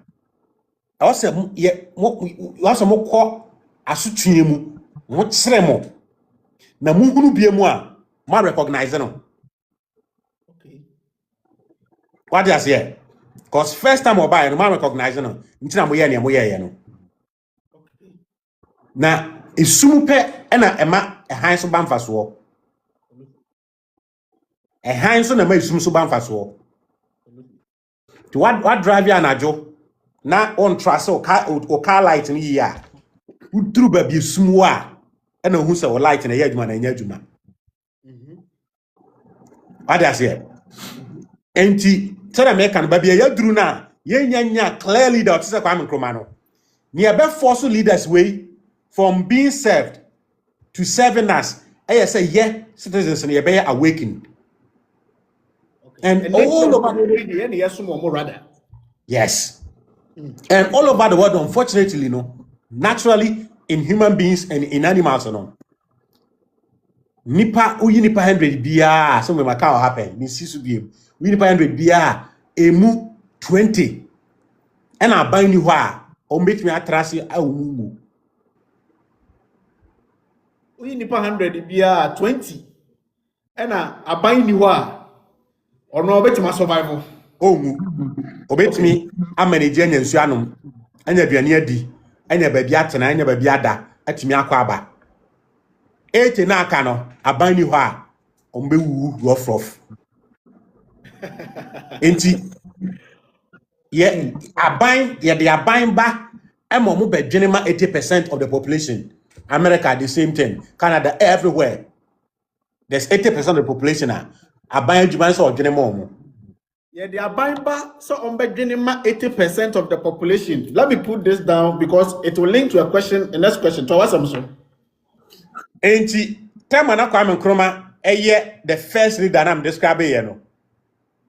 I say mo kɔ asotwe mu mo kyere mo na mo hunu bie mu a ma recognize no. Okay. What does here? Because first time oba no ma recognize no. Nti na mo ye no. Okay. Na esum pe na ema ehan so ba mfaso. Ehan so na ma esum so ba mfaso. To what drive ya na jo na on trust o car light ni ya. Udru ba bi esum wa na hu se o light na ya adwuma na nya adwuma. What does here? Enti tell me kan ba bi ya duru na ye nya clearly that say Kwame Nkrumah no. Ni ebe force leaders way from being served to serving us. I say, yeah, citizens and be awakened. Okay. And all over the world, yes. And all over the world, unfortunately, naturally, in human beings and in animals, nipa 100 biya, some of can happen. We nipa 100 biya, emu 20, and I bind you or make me atrasi a we nipa 100 biya 20 and I bind you or no bet my survival. Obet me a manage nsu anom anya aduane adi anya baabi atena anya baabi ada atimi akwa aba ete na aka no aban ni ho a ombe wu rough enti ye the aban ba emo mo bedwene ma 80% of the population. America the same thing, Canada, everywhere there's 80% of the population aban adwuma so odwene mo. Yeah, they are buying back so on 80% of the population. Let me put this down because it will link to a question, the next question. To what's Samson? Enti, time na Kwame Nkrumah, the first leader I'm describing here,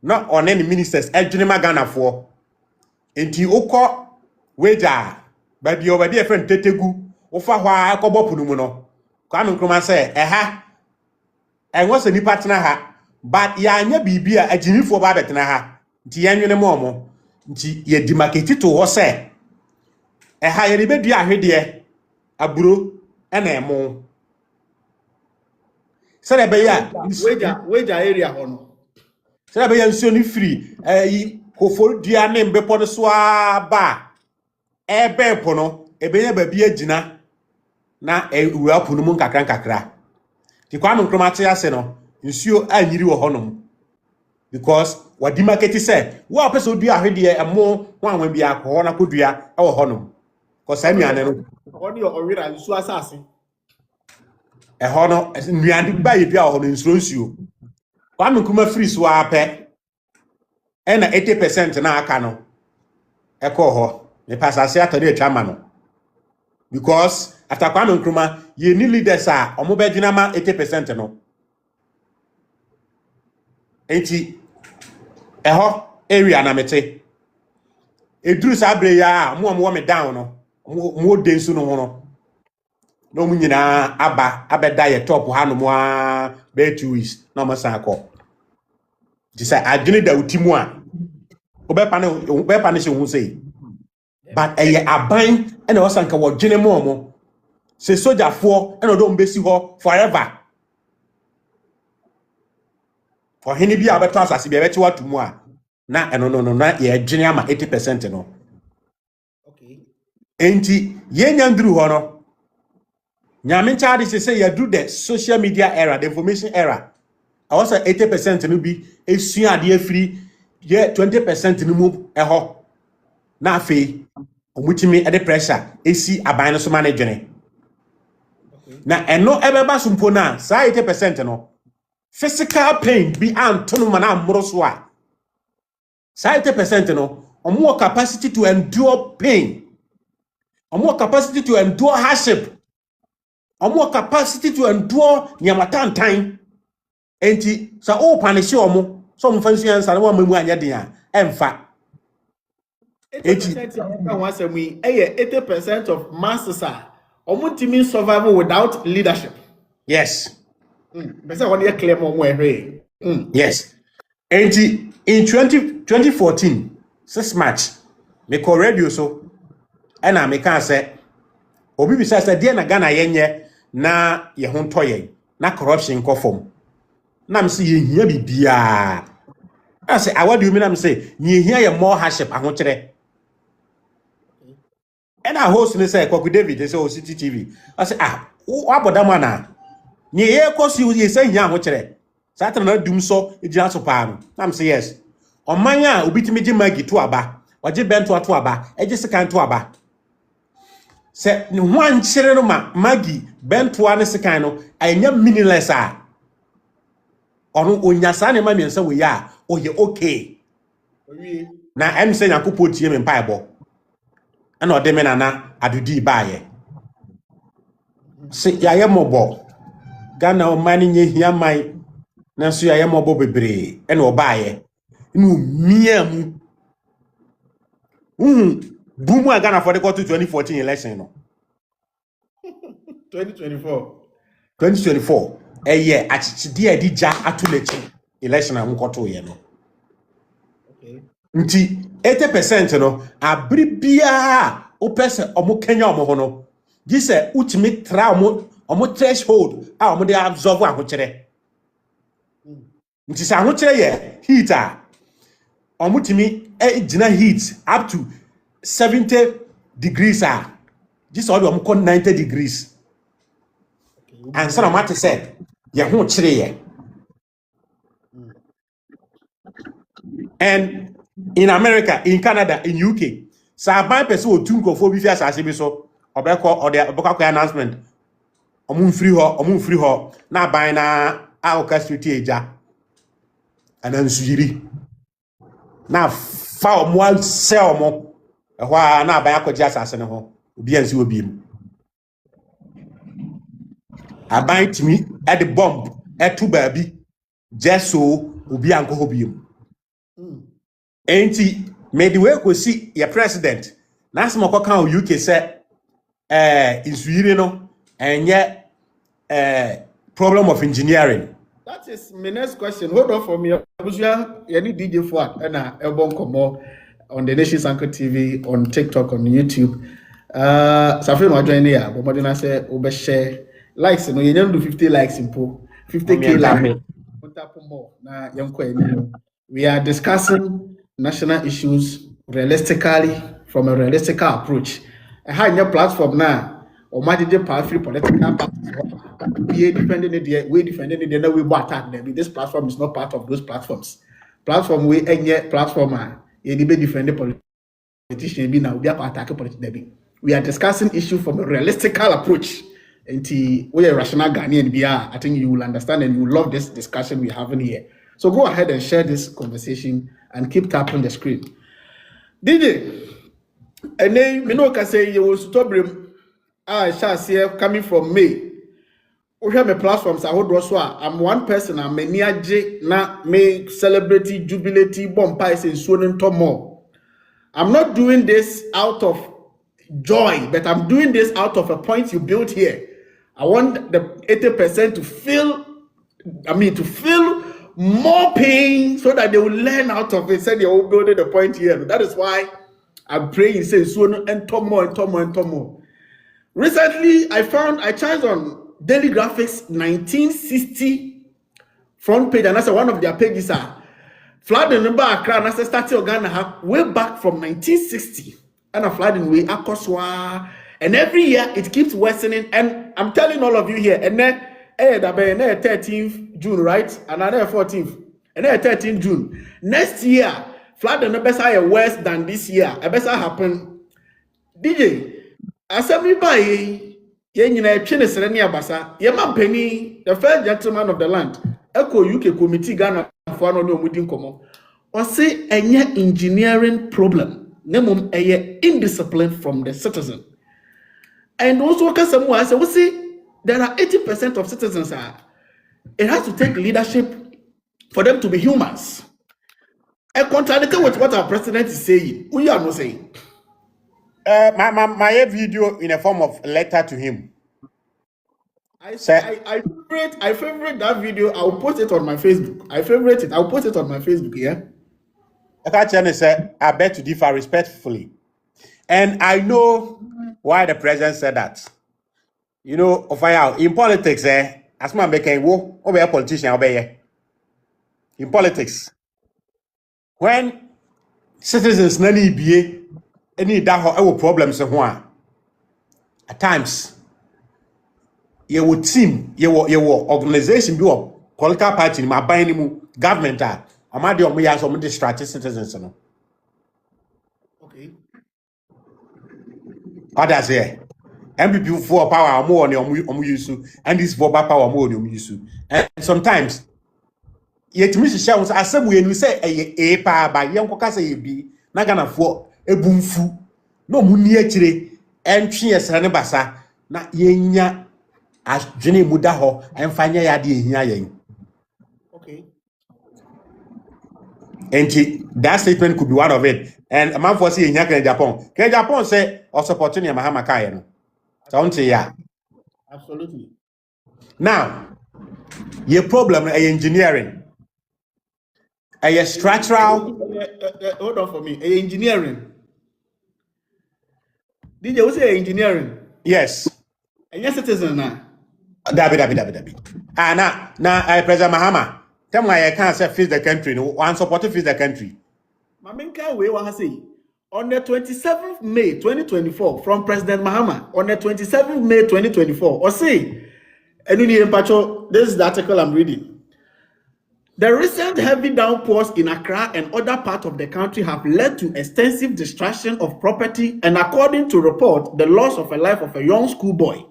not on any ministers, Ejunima Ghana for. Enti, oko weja, but you already a friend Tetegu, ofa wa akobo punumu no. Kwame Nkrumah say, and what's a new partner ha? But ya nya bibia ajini for ba betena ha nti ya nwene mo nti ye demarcate to ho se ye ni bedua ahwede aburo na emo se le be ya weja area ho no se le be ya nsuo ni free kofo dua ne mbepo no so ba ebe po no ebe nya ba bi agina na ewura po no mu nkakra ti Kwame Nkrumah te ase no nsuo anyiri wo honom because what the market say wo person dua ahwede emo wanwan bia ko na kodua e wo honom because anu ane no oni orira nsuo asase hono nnuade ba ye bia hono nsronsuo Kwame Nkrumah free so ape na 80% na aka no ekọ ho me pasase atade atwa no because after Kwame Nkrumah ye ni leaders a omo be dwuna ma 80% no enti eho area na mete eduru sa bre ya mo me down no mo densu no ho no mu nyina abeda ye top ha no mo a be 2 weeks na mo san akọ di say adwene da utimu a obepa ne se hu sei but eye aban na osanka wo dwene mo se soldier fo na do mbesi ho forever for hini bi abeto asase bi ebeti watumu a na no na ye dwene ama 80% no Okay. enti ye nyandru ho no nyame nchaade se say you do the social media era, the information era. I was 80% no bi esua ade afiri ye 20% no mu eho na afi omutimi e de pressure esi aban no so ma ne dwene na eno ebeba sumpo na sa 80% no physical pain bi antono mana amro so a sa 80% no omo capacity to endure pain, omo capacity to endure hardship, omo capacity to endure nyamatantan. Enti sa o panish omo so mo fansu yansa na wa mamu anya den a emfa 80% of masses are omutimi survival without leadership. yes Bese won ye claim omo ehwe. yes enti in 2014 6 March me call radio so na me kan say obi bi say de na Ghana yenye na ye ho ntoye na corruption ko fom na me say ye hia bibia I say what do you mean? I'm say ye hia ye more hardship ahokere and I host ni say Kwaku David say o City TV I say waboda mana nye ye kosi ye say hia ahokere Satan na dum so ejina so pa no na me say yes omanya obitimi gi magi to aba waje bento ato aba eje sekan to aba se ni hwan kire no magi bento ane sekan no anya meaningless a onu onyasa ne ma miensa we ya oye okay na em say yakopo tie me mpa ebo ana ode me nana adudi baaye se yaye mobo Ghana o mani nye hia mai na so yaye mobo bebre ena obaaye nu miam bumu a Ghana for the 2014 election no 2024 eye achichide adija atulechi election a nkoto ye no Okay. nti 80% no abribia opese omo Kenya omo ho no gi se utimi tra omo threshold a omo de absorb ahokere nti se ahokere ye heat a omo timi gina heat up to 70 degrees a gi se omo ko 90 degrees and sana mate say ye ho kire ye and in America, in Canada, in UK, sa ban person o tun ko fo bi fi asase bi so obeko obeka announcement omun free ho na ban na orchestrate eja anansu yiri na fa omo se omo ehwa na ban akọji asase ne ho obi ansi obi mu aban timi at the bomb etu baabi just so obi anko ho bi mu enti made we go see your president na asem okoka o UK say isuire no enye problem of engineering. That is my next question. Hold on for me. Any DJ Fuad and Elbon Komo on the Nation's Anchor TV, on TikTok, on YouTube. Safin wa join here, but Modena say over share likes. No, you don't do 50 likes in po 50k likes. We are discussing national issues realistically from a realistic approach. A high platform now, or my DJ powerful political parties. We defending it, we defending it, then we attack them. This platform is not part of those platforms. Platform we any platform, you defend the politician be now we are attacking politician. We are discussing issue from a realistic approach. we are rational Ghanaian BR. I think you will understand and you will love this discussion we're having here. So go ahead and share this conversation and keep tapping the screen. DJ, and then me no can say you will stop him. I shall see coming from me. We have a platforms I hold also. I'm one person. I'm a niaje na me celebrity jubilate bompies in Sweden Tomo. I'm not doing this out of joy, but I'm doing this out of a point you built here. I want the 80% to feel, to feel more pain so that they will learn out of it. Said they will build the point here. That is why I'm praying, say, Sweden and Tomo and Tomo and Tomo. Recently, I charged on Daily Graphics 1960 front page, and that's one of their pages are flooding number Accra, and that's started Ghana way back from 1960, and a flooding way Akoswa, and every year it keeps worsening. And I'm telling all of you here, and then 13th June, right, and then 14th, and then 13th June next year, flooding numbers are worse than this year. It better happen. DJ, as everybody. Penny, the first gentleman of the land, Echo UK Committee Ghana for no meeting komo. Or say any engineering problem, nemum a indiscipline from the citizen. And also Kasamu say we see there are 80% of citizens it has to take leadership for them to be humans. And contradicting with what our president is saying, we are not saying. My video in a form of letter to him. I favorite that video. I'll post it on my Facebook. I favorite it. I'll post it on my Facebook. Yeah. I beg to differ respectfully, and I know why the president said that. You know, in politics, as man making wo, obey a politician, obey. In politics, when citizens nani be any that problems at times. Your team, your organization, your political party, my buying government, I'm at the some distracted citizens. Okay. Others here, MPP for power more on your use, and this for power more on your use. And sometimes, yet Mr. Shawns, as some way you say a power by young Cocasa be, not gonna for a boom fu, no muniachre, and cheers and bassa, not yenya. As Jenny Mudaho and Fanya Yadi here. Okay. And that statement could be one of it. And a man for seeing Yaka Japan. Can Japan say or supporting Mahama Kayan? Don't say yeah. Absolutely. Now, your problem is engineering. A structural. Hold on for me. Engineering. Did you say engineering? Yes. And yes, citizen now. Dabi. Now, President Mahama, tell me why I can't say face the country. No one supporting face the country. Maminka we want to say on the 27th May 2024 from President Mahama on the 27th May 2024 or say, this is the article I'm reading. The recent heavy downpours in Accra and other parts of the country have led to extensive destruction of property and, according to report, the loss of a life of a young schoolboy.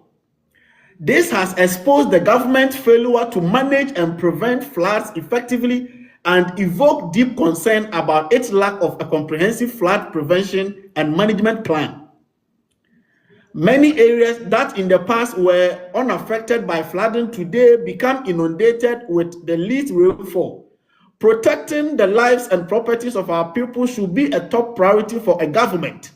This has exposed the government's failure to manage and prevent floods effectively and evoked deep concern about its lack of a comprehensive flood prevention and management plan. Many areas that in the past were unaffected by flooding today become inundated with the least rainfall. Protecting the lives and properties of our people should be a top priority for a government.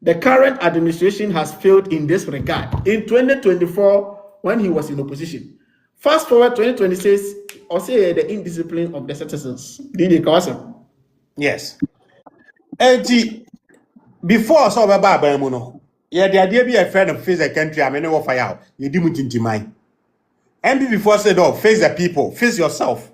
The current administration has failed in this regard. In 2024, when he was in opposition. Fast forward 2026, or say the indiscipline of the citizens. Yes. And before I saw Baba Muno, yeah, the idea be a friend of face the country, I mean, over fire. You didn't into mine. And before said, oh, face the people, face yourself.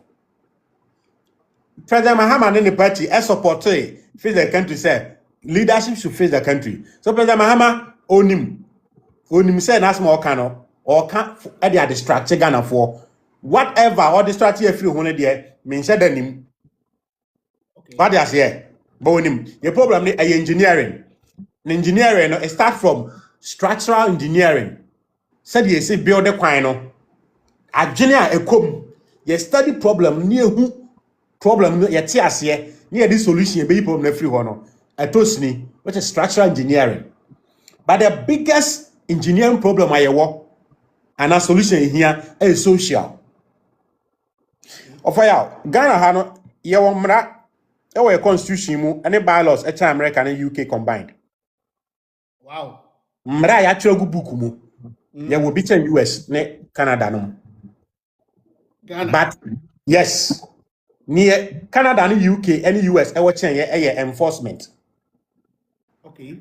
President Mahama and the party, as support face the country, say leadership should face the country. So President Mahama own him say that's more cano or can't they are distracted Ghana for whatever or distract you feel one there means said him. What they say, but him the problem is engineering. Engineering it start from structural engineering. said ye say build the kwan no adwene a ekom ye study problem ne ehu problem no ye te ase ne ye solution be problem na free ho no etosini which is structural engineering. But the biggest engineering problem I work and a solution here is social. Of ya Ghana ha no ye wo mra e wo constitution mu and bylaws e America and UK combined. Wow. Mra ya twerɛ gu book mu. Ye will be US ne Canada no. Ghana. But yes, near Canada and UK and US e wo chen ye enforcement. Okay.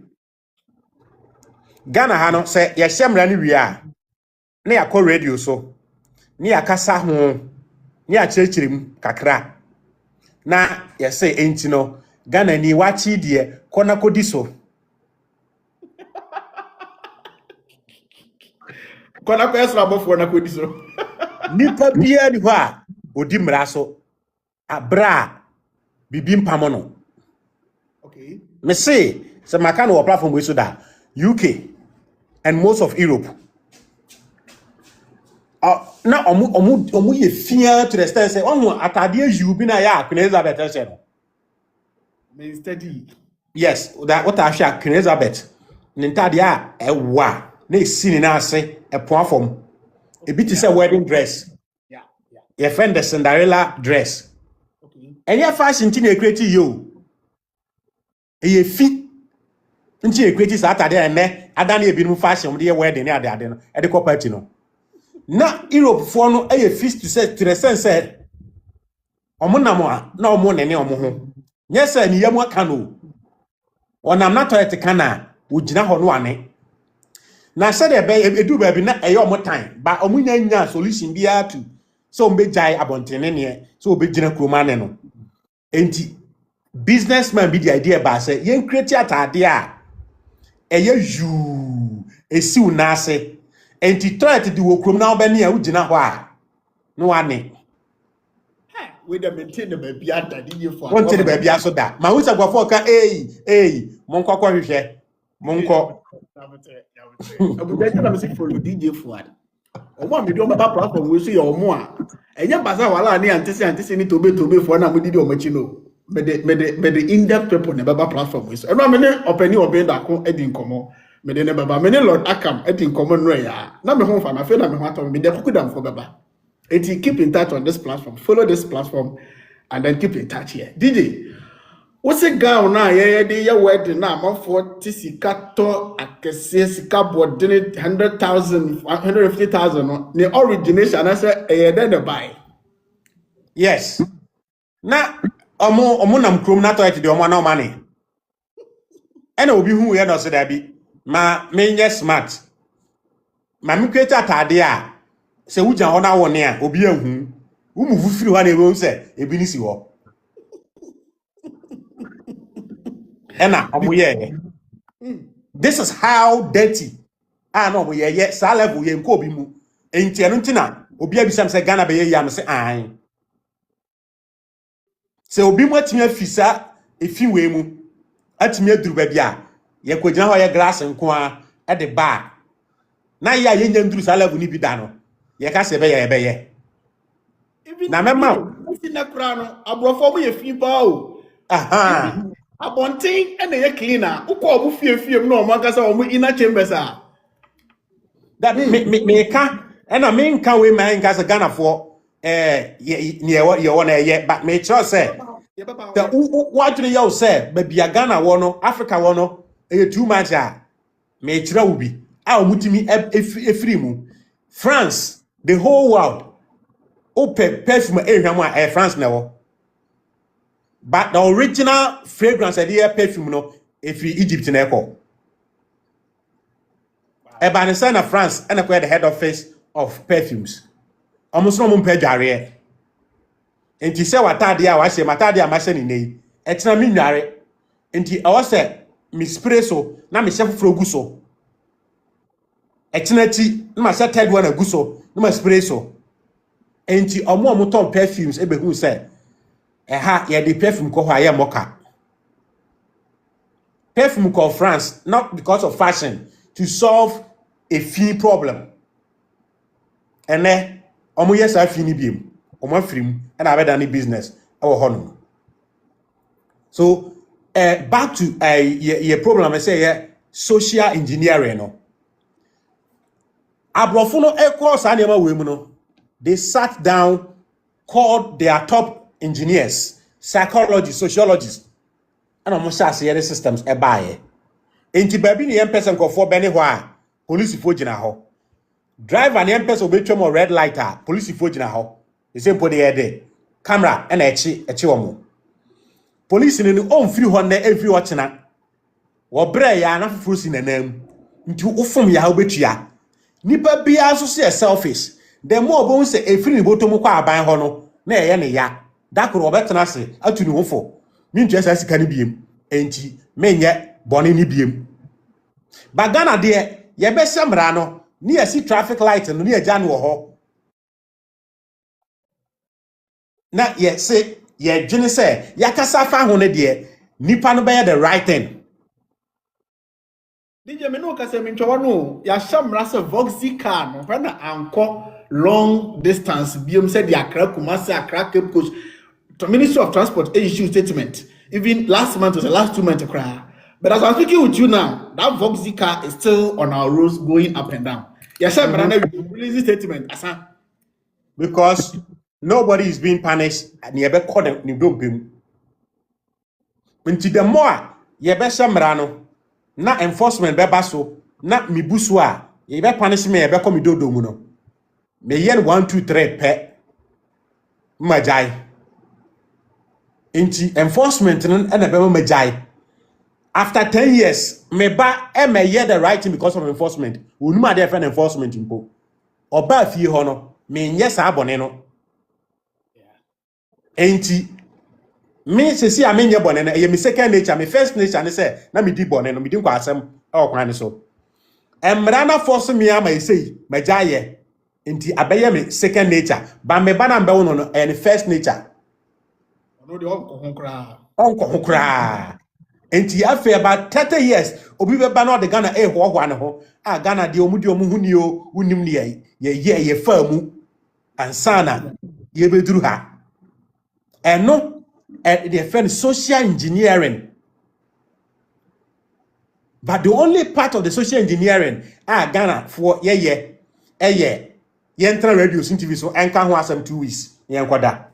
Ghana ha no say ye hyemra ne wi a na yakɔ radio so ne yakasa ho ne akyerɛkyerɛm kakra na yɛsɛ enti no Ghana ni wachi de kɔna kɔdi so Kɔna kɔ esra bɔfo na kɔdi so nipa bia ni hɔ a odi mmara so abra bibi mpamo no. Okay. Me say sɛ maka no wɔ platform we so da UK and most of Europe na omu ye fia to the extent say omu atade you bi na ya Queen Elizabeth say no. Me study. Yes, that what I share Queen Elizabeth. Nintade a ewa na esi ni na ase epon afom. E bi ti say wedding dress. Yeah. Your friend the Cinderella dress. Okay. And your fashion tin e create you. E fi nti e create sa atade ene ada na e bi no fashion de wedding ne ade no. E de ko party no. Na Europe for no e feast to the sense said omo na mo a na omo ne omo ho yes ni yam aka no onam na toilet kana wo gina ho no ane na said e be edu ba bi na e omo time ba omo nya solution bia to so mbe jai abontene ne so obe gina kroma ne no enti businessman bi the idea ba say yen create atade a eye you esiu na ase enti toilet di wo krom na obani a ugina ho a no ane We dey maintain the baby atade ye for. won tell baby aso da ma hu sagwafo ka monko kwa hwehwe monko Abuja na me say follow DJ Fuad. Omo me do ba platform we so ye omo a. Enye basa wala ni antese ni tobe for na mo didi omo chi no. Me the in-depth people ne baba platform we so. Eno me ne openi obenda ko edi nkomo. Me de ne baba me ne Lord Akam edi nkomo no ya. Na me ho fa na fe na me ho atom me de kukudam for baba. And keep in touch on this platform. Follow this platform and then keep in touch here. DJ, what's a guy now? Yeah, wedding now. I'm for Tisikato, Akese, Sikabo, 100,000, 150,000. The origination, I said, then the buy. yes na omo nam krom na toilet de omo na money ena obi hu ye no so da bi ma me nye smart ma me create atade a se wugya ho na wone a obi ahu wo mu fufiri ho na ewe se ebi ni si ho ena omo ye this is how dirty no omo ye sa level ye nko obi mu enti eno ntina obi abisam se Ghana be ye ya no se an se obi mu atimi afisa efi we mu atimi aduru ba bia ye kogina ho ye glass nko a e de ba na ya ye nya nduru sa level ni bi da no ye ka se be ye na mema si na kra no abrofo mu ye fi ba o aha abonten e na ye cleaner ukọ obu fie mu na omo akasa omo inner chambers a that me ka e na me nka we ma nka se Ghana for ye wona ye but me sure say the what do you say be bia Ghana wo no Africa wo no e too much a me kira wo bi a omutimi efiri mu France the whole world open perfume ehwam a France na wo but the original fragrance of the perfume no efiri Egypt na eko eba ne say na France and the head office of perfumes almost no mpe dware enti se watade a wahye matade a mahye ni nei etina mi nware enti awo se mi spray so na mi hye foforo gu so etina ti na ma se third one agu so na ma spray so enti omo ton perfumes ebehu se ha ye de perfume ko ho aye moka perfume ko France not because of fashion to solve a fee problem ene omo yesa fini biem omo afrim na abeda ni business e wo hono. So back to ye problem I say social engineering no. Abrofo no course anema we mu no. They sat down, called their top engineers, psychologists, sociologists, and almost as the systems e bae. Enti baby ni person go for bene ho a police fo gina ho. Driver ni person obetwam red light a police fo gina ho. The same po dey there. Camera and echi omo. Police ni on free ho na every watchina. Wo bre ya na fufuru si nanam. Nti ufom ya obetua. Nipa bia so se selfish. The more bon say efiri ni botom kwa aban ho no na eye ne ya. Dakoro obetena se atu ni hofo. Mi ntwe sa sika ni biem. Enti menye boni ni biem. Ba Ghana de ye be semra no ni asi traffic light no ni eja no ho. Na ye se ye dwene se yakasa fa ho ne de nipa no be the right thing. DJ me no ka se me ntwa no ya shamra se Voxy car no when na anko long distance biom said the Accra Kumasi Accra Cape Coast to Ministry of Transport issue statement even last month was the last 2 months cry. But as I'm speaking with you now, that Voxy car is still on our roads going up and down. Yes, sir, but I release statement. Because nobody is being punished and you be called them don't be. Until the more you be shamrano, na enforcement be baso, na mibusu a you be punish me you be come do mu no. Me yen 1 2 3 pe majai. Inti enforcement no na be majai. After 10 years, me ba me hear the right thing because of enforcement. Unuma dey friend enforcement impo. Oba fie ho no, me nye sa abone no. Enti me se si amenye bone no, ye me second nature, me first nature ne say na me di bone no, me di kwa asem e okwan ne so. Emra na force me ama esei, majaye. Enti abeye me second nature, ba me ba na mbe wono no, and first nature. No de onko kra. Onko kra. Enti afi about 30 years obi be ba no de Ghana ho ne ho a Ghana de omudi omuhuni o unim ne ye fa mu ansana ye beduru ha eno the friend social engineering, but the only part of the social engineering Ghana for ye enter radio TV so enka ho asem 2 weeks ye nkoda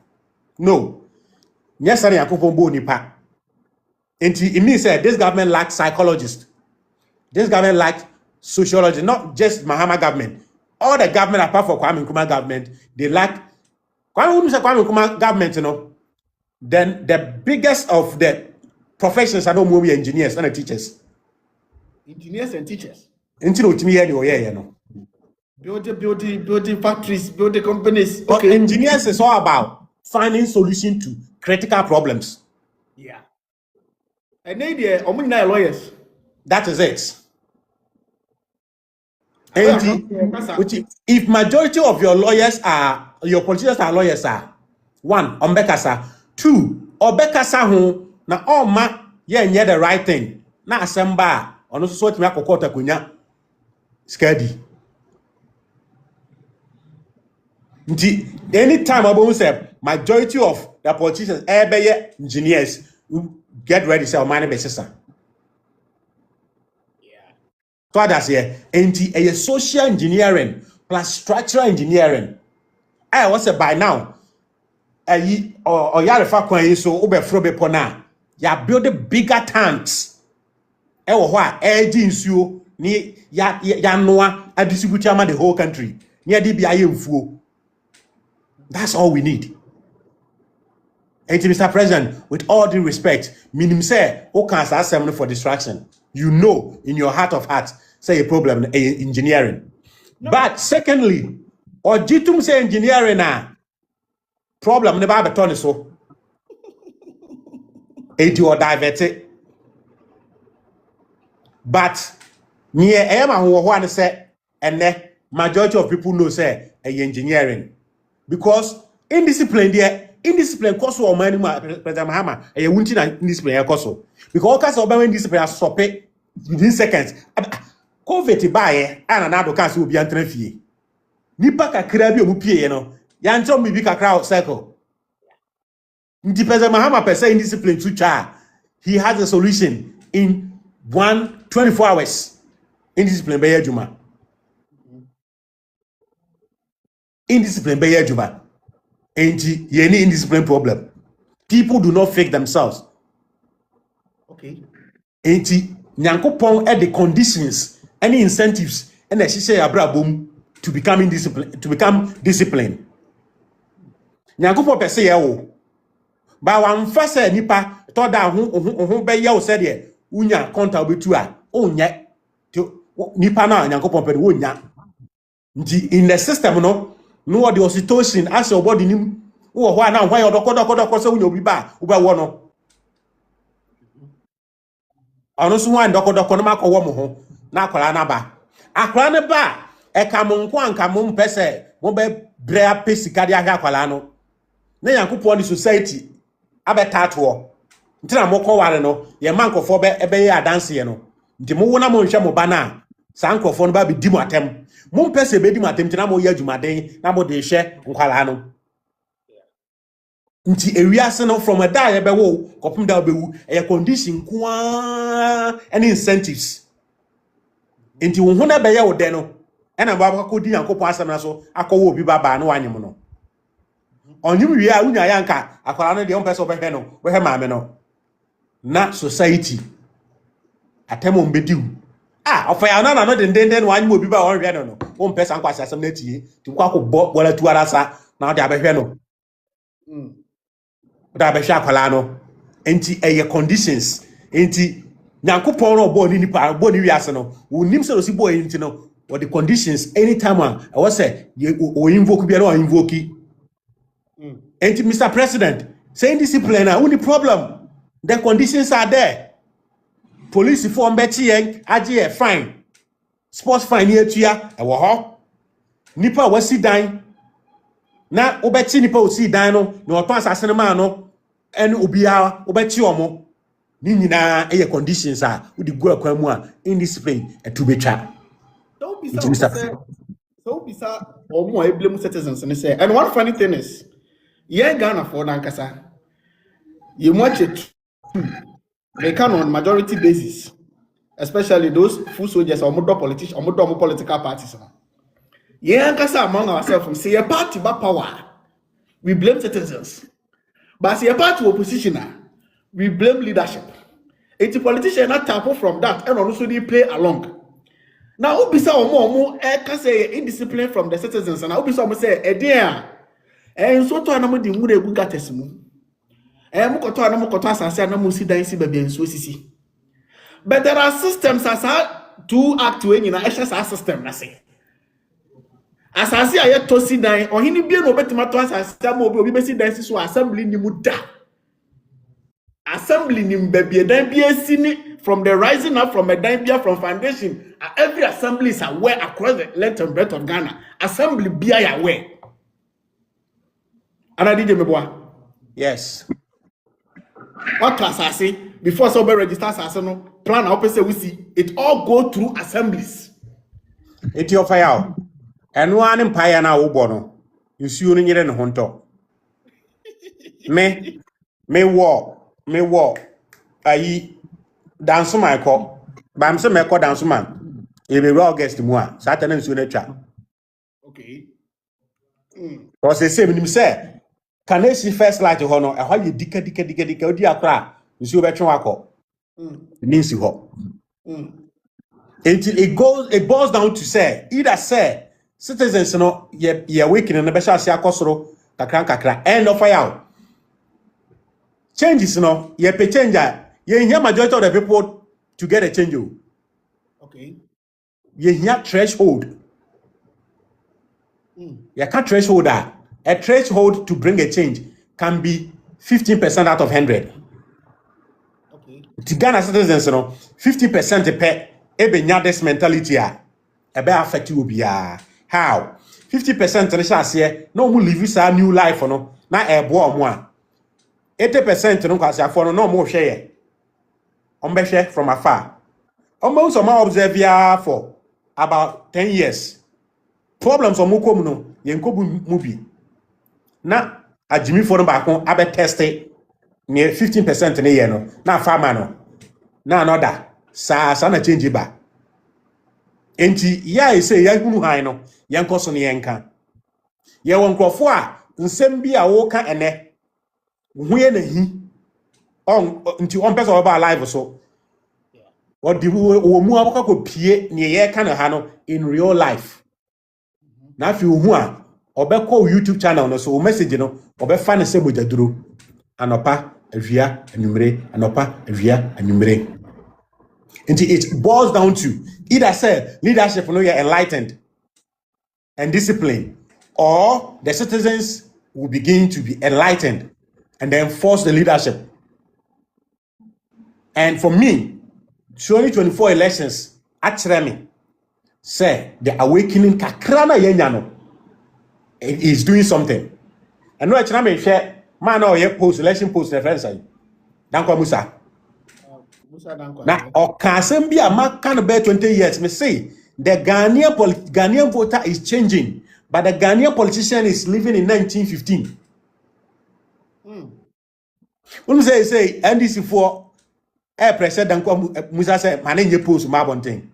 no yes sir yakopon bo nipa. And it means that this government lacks psychologists. This government lacks sociologists, not just Mahama government. All the government apart from Kwame Nkrumah government, they lack Kwame Nkrumah government, you know. Then the biggest of the professions are no more engineers and teachers. Engineers and teachers. Building factories, building companies. But okay. Engineers is all about finding solution to critical problems. Yeah. And they are lawyers. That is it. And if majority of your lawyers are, your politicians are lawyers, one, ombekasa. Two, obekasa hu na oma ye nye the right thing. Na asemba ono so timi akokota kunya skadi. Nti anytime abo say majority of the politicians ebeye engineers get ready say money be sesa. So that's here. Enti a social engineering plus structural engineering. I was by now. Or yarefa kwan so obefro be pona. Ya build bigger tanks. What nsuo ni ya noa a distribute ama the whole country. Near DBI mfuo. That's all we need. And Mr. President, with all due respect, minim say who can assemble for distraction. You know in your heart of hearts, say a problem engineering. No. But secondly, or jitum say engineering problem never be turn so. It or diverted. But near Emma who want say and the majority of people know say engineering. Because indiscipline there, indiscipline cause or money President Mahama a wunti na indiscipline cause. Because all kinds of indiscipline stop it within seconds. COVID buy and another can't will be entering fee. nipa kakra bi omupie ye no ya ntom bibi kakra circle nti pese mahama pese indiscipline to cha he has a solution in 24 hours indiscipline be adwuma indiscipline be adwuma enti ye ni indiscipline problem people do not fake themselves Okay. enti nyankopon e the conditions any incentives and e hihye abrabom to become disciplined nyankopon pese ye wo ba wan fase nipa to da ho be ye wo se de unya konta obetu a onye nipa na nyankopon pede wo nya nti in the system no what the oxytocin as your body nim wo ho na hwan odokodokodoko se unya obi ba wo ba wo no ono so hwan dokodoko no makowo mo ho na akwara na ba akwara ne ba e ka mo nko anka mo mpese mo be brea pesika de aga akwara no na yankopon ni society abetato ntina mo koware no ye mankofo be ye adanse ye no nti mo wona mo nhwe mo ba na sa nkofo no ba be di mo atem mo mpese be di mo atem ntina mo ye adwumaden na mo de hwe nkwala no nti ewiase no from a da ye be wo kopum da be wu e condition kwa any incentives nti wo hu na be ye wo de no e na ba ko di yankopon asem na so akowo obi baba na wanyem no onyim wi a unya ya nka akwara no de mpese obehwe no we maame no na society atemo mbediu ofaya na no dendenden wanyem obi ba won hwe no wo mpese ankwase asem na tie ti kwa ko bo wala tu arasa na de abehwe no da be hwa akwala no enti eye conditions enti nyankopon no bo ni nipa bo ni wiase no wonim se osi bo enti no what the conditions anytime I was say o invoke bi na o invoke enti Mr. President saying discipline na only problem the conditions are there police for mbeti yen age fine sports fine here tua e wo ho nipa wasi dan na obeti nipa osi dan no na oton asase no ma no ene obia obeti omo ni nyina eye conditions a udi go akwa mu a indiscipline etubetwa so bisa omo a blame citizens and say and one funny thing is Ghana for nankasa you watch it they can on majority basis especially those full soldiers or more politicians or more political parties nankasa among ourselves say a party by power we blame citizens but say a party opposition we blame leadership it's a politician not tap from that and also they play along now ubisa omo can say indiscipline from the citizens and ubisa omo say dear so to anamo di ngure egu gates mu mukoto anamokoto asase anamo si dan si babia nso sisi but there are systems as to act when you na ehye system na say asase aye to si dan ohini bie no betima to asase ama obi be si dan si so assembly ni mu da assembly ni mbabie dan bia si ni from the rising up from a dan bia from foundation every assembly is aware across the length and breadth of Ghana assembly bia ya aware. And I did me yes. What class I say before somebody registers as no plan how we see it all go through assemblies. It's your fire. And one empire now ubono. You see you nyere no honto. Me war. Ayi dance my call. Ba am se me call dance man. E be August mu a. Saturday nsu na twa. Okay. Because they say me say can they see first light ho no e ho ye dika odi akra nsu betwe akọ ni nsi ho until it boils down to say either say citizens no ye weekend na be sha akosoro kakra end of fire changes no ye pe change ye hear majority of the people to get a change. Okay. Ye hear threshold you can't threshold that. A threshold to bring a change can be 15% out of 100. Okay. To Ghana citizens, 50% pay ebe this mentality a affect you how 50% shall say no more live this new life no na ebo mo 80% no kwase afo no mo hwe ye from afar almost some observe for about 10 years problems on mukom no yenkobu mubi na ajimi for no baako abe test near 15% ne ye no na farmer no na another sa na change ba enti ya say ya hunu han no yenkoso ne yenka ye won krofo a nsem bi a wo ka ene huye na hi on nti on person ba live so what the wo mu abaka ko pie ne ye ka na ha no in real life na fi hu a obekọ YouTube channel no so o message no obefa ne se mojaduro anopa avia anumere anopa avia anumere nti it boils down to either say leadership no you're enlightened and disciplined, or the citizens will begin to be enlightened and then force the leadership. And for me, 2024 elections actually me say the awakening kakrana yenyano is doing something. And no actually me share man or ye post election post reference ay danko musa na okasem bi ama kan be 20 years me say the Ghanaian voter is changing, but the Ghanaian politician is living in 1915. When say NDC for president danko musa say man nye post ma bonten.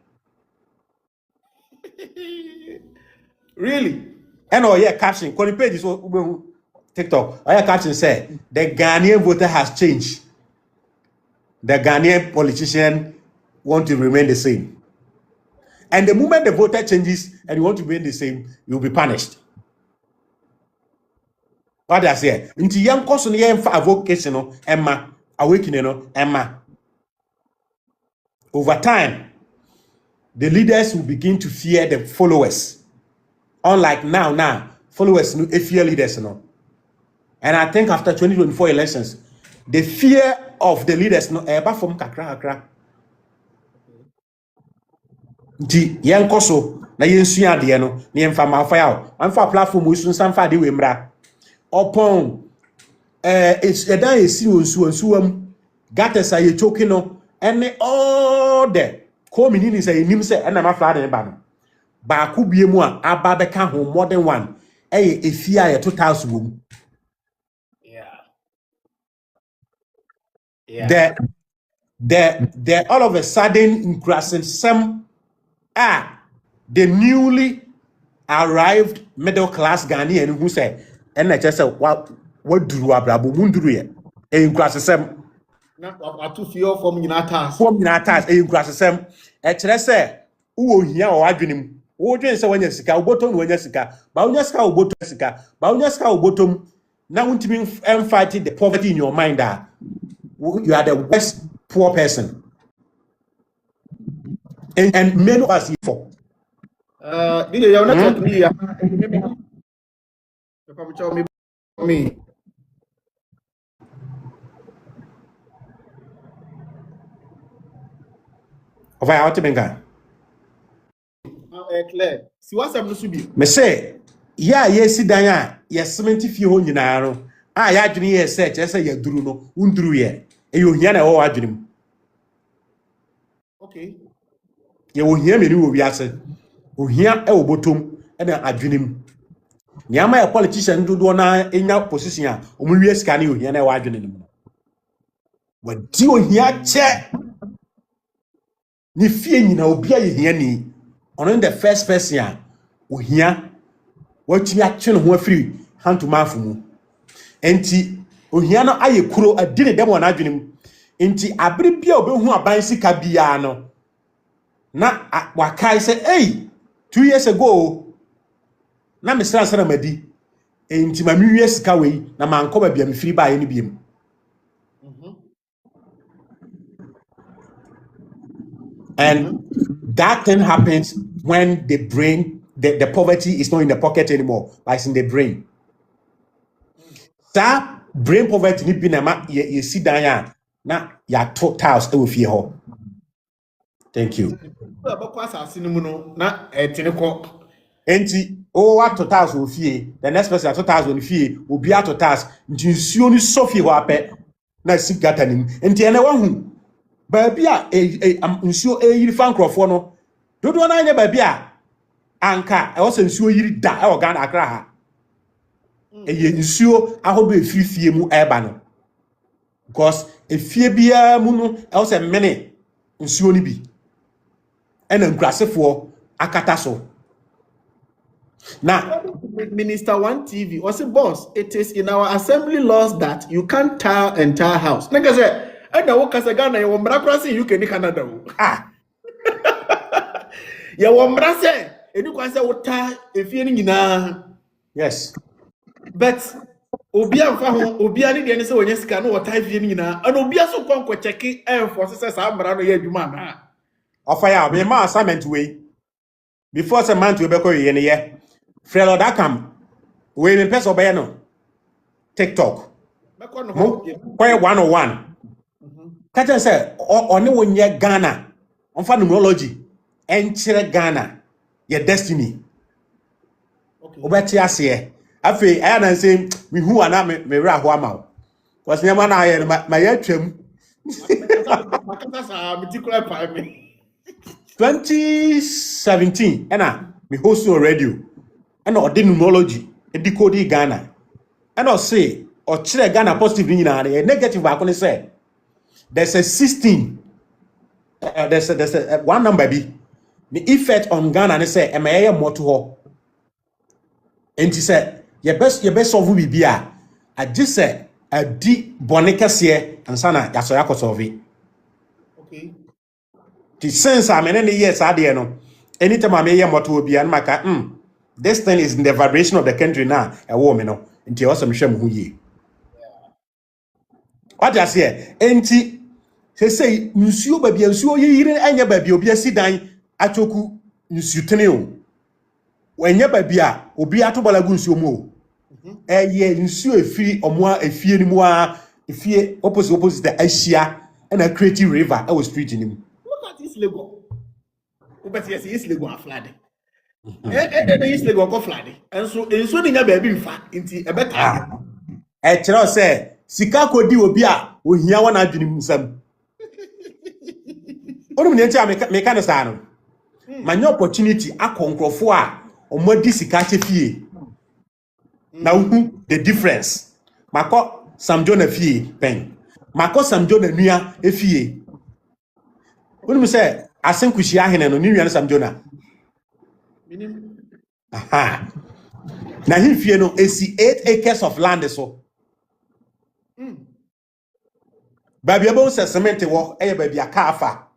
Really? And oh yeah, caption on the page is TikTok. Oh yeah, caption say the Ghanaian voter has changed. The Ghanaian politician want to remain the same. And the moment the voter changes and you want to remain the same, you'll be punished. What I say? Into young person here for vocational Emma awakening Emma. Over time, the leaders will begin to fear the followers. Unlike now, followers no fear leaders no. And I think after 2024 elections, the fear of the leaders no eba from kakra. Di yenkoso na yensua de no na yemfa mafa o amfa platform we sun sanfa de we mra upon edan esi onsuam gates aye choki no ene all the community say nim say na ma fla de ba no ba ku bie mu a aba be ka ho more than one efia ye 2000 wom. Yeah. The all of a sudden in crossing some the newly arrived middle class Ghanaian who say NHS what duru abrabo munduru ye in crossing Na atu fio from Unitas. form Unitas in crossing kire say wo hia o adwenem wo dwen say wanya sika obotom wanya sika ba wanya sika obotom sika ba wanya sika obotom na wuntimi fight the poverty in your mind that you are the worst poor person and many of us for DJ ya network ni ya. Me. of our ultimate Clear. Si wasam no subi. me say ya si dan a ye 70 fie ho nyina no ya adwene ye say che say ya duru no unduru ye e ohia na wo adwene mu Okay. ye ohia me ni wo wiase ohia e wo botom e na adwene mu nyama ya politician dodo na enya position a omu wie sika na ohia na wo adwene mu wadi ohia che ni fie nyina obi aye hia ni ono the first person a ohia watumi atwe no ho afiri hantuma afumu enti ohia no aye kuro adine dem na adwene mu enti abere bia obehu aban sika bia no na wakai say hey 2 years ago na mesra sara madi enti ma miwie sika wei na manko ba bia mfiri ba ye ni biem. And that thing happens when the brain, the poverty is not in the pocket anymore, but it's in the brain. That brain poverty ni binama ye sit down ya na ya tiles e wo fie ho. Thank you. Enti o wa tiles wo fie, the next person tiles wo fie, obi ato tiles, nti nsuo ni sofie ho apɛ na sigata nim. Enti ene wa hu Babia nsuo yiri fa nkrofo no dodo na anya babia anka e wo se nsuo yiri da e wo Ghana Accra ha eye nsuo ahodo efifie mu eba no because efie bia mu no e wo se mene nsuo ni bi ena nkurasefo akata so na Minister One TV was a boss. It is in our assembly laws that you can't tile entire house. Nigga say, I know what Ghana you want in UK Canada. You want say, and you can say what tile if you na. yes But Obia faho Obia ni dey say when you scan what tile if you na and Obia so kon ko checking for say amra no ye adwuma na. ofaya be ma assignment we before some month we be ko ye ne ye Frelo Dakam we me person obey no TikTok mo kwai 101 kacha say oni wonye Ghana on fa numerology enchire Ghana your destiny obeti ase afi aya na say me hu ana me ra ho ama because nyama na aye ma ya twam Makata sa particular part me 2017 ena me host on radio ena odi numerology decode Ghana ena say o kire Ghana positive ni na negative ba ko ni say there's a 16 there's a one number bi the effect on Ghana ni say e ma moto ho enti say ye best solve bibia a just say a di bonekase ansana ya so ya ko solve okay the sense I mean any years ade no anytime I may moto obi an maka this thing is in the vibration of the country now e wo me no enti also me hwam hu ye what you say enti say nsuo ba bia nsuo yire anya ba bia obi asidan atoku nsutene o wanya ba bia obi atobola gu nsuo mu o eye nsuo efiri omo efie ni mu a efie opposite ahia na creative river e was street ni mu. Look at East Lagos. But yes, East Lagos are flooding. East Lagos go flooding. And so ni nya baby mfa nti e beta. E kire say sika kodi obi a ohia wona adwene musam. Onum ne ntia me ka no sa no. Manya opportunity akonkrofo a omodi sika chefie. Na uhu the difference. Mako samjona fie pen. Mako samjona nua efie. Onum say asenkushi ahene no ni nua samjona. Aha. Na himfie no esi 8 acres of land so. Baby abo se cement wo eye baby aka afa.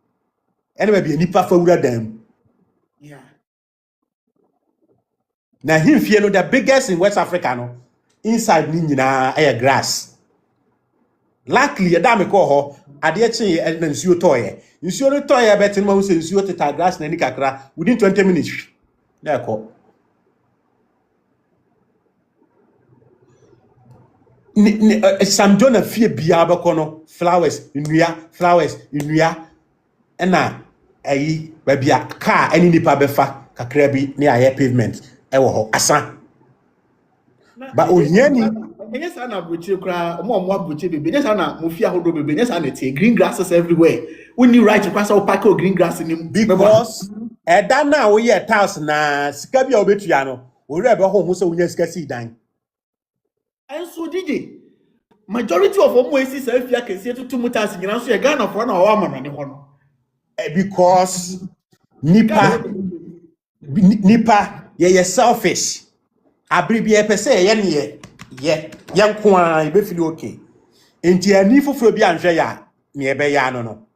Ene baby nipa fa wura dam. Yeah. Na himfie no the biggest in West Africa no inside ni nyina eye grass. Luckily ya da me ko ho ade chi na nsuo toye. Nsuo no toye betin ma wo se nsuo teta grass na ni kakra within 20 minutes. Na ko Samjona fie bia bekono flowers inua ena ayi babia car ani nipa befa kakra bi ne aye pavement e wo ho asa ba ohiani Yes, I na buchi kra omo buchi bebe. Yes, I na mofia hodo bebe. Yes, I na tie green grasses everywhere. We need right to pass out pack of green grass in him because eda na wo ye tiles na sika bia obetua no ori ebe ho se wonya sika si dan. And so DJ, majority of them we see self here can see to mutas in so Ghana for na wa ma ne ho no. Because nipa ye selfish. Abribi e pese ye ne ye nko a e be feel okay. Enti ani foforo bi anhwe ya ne e be ya no.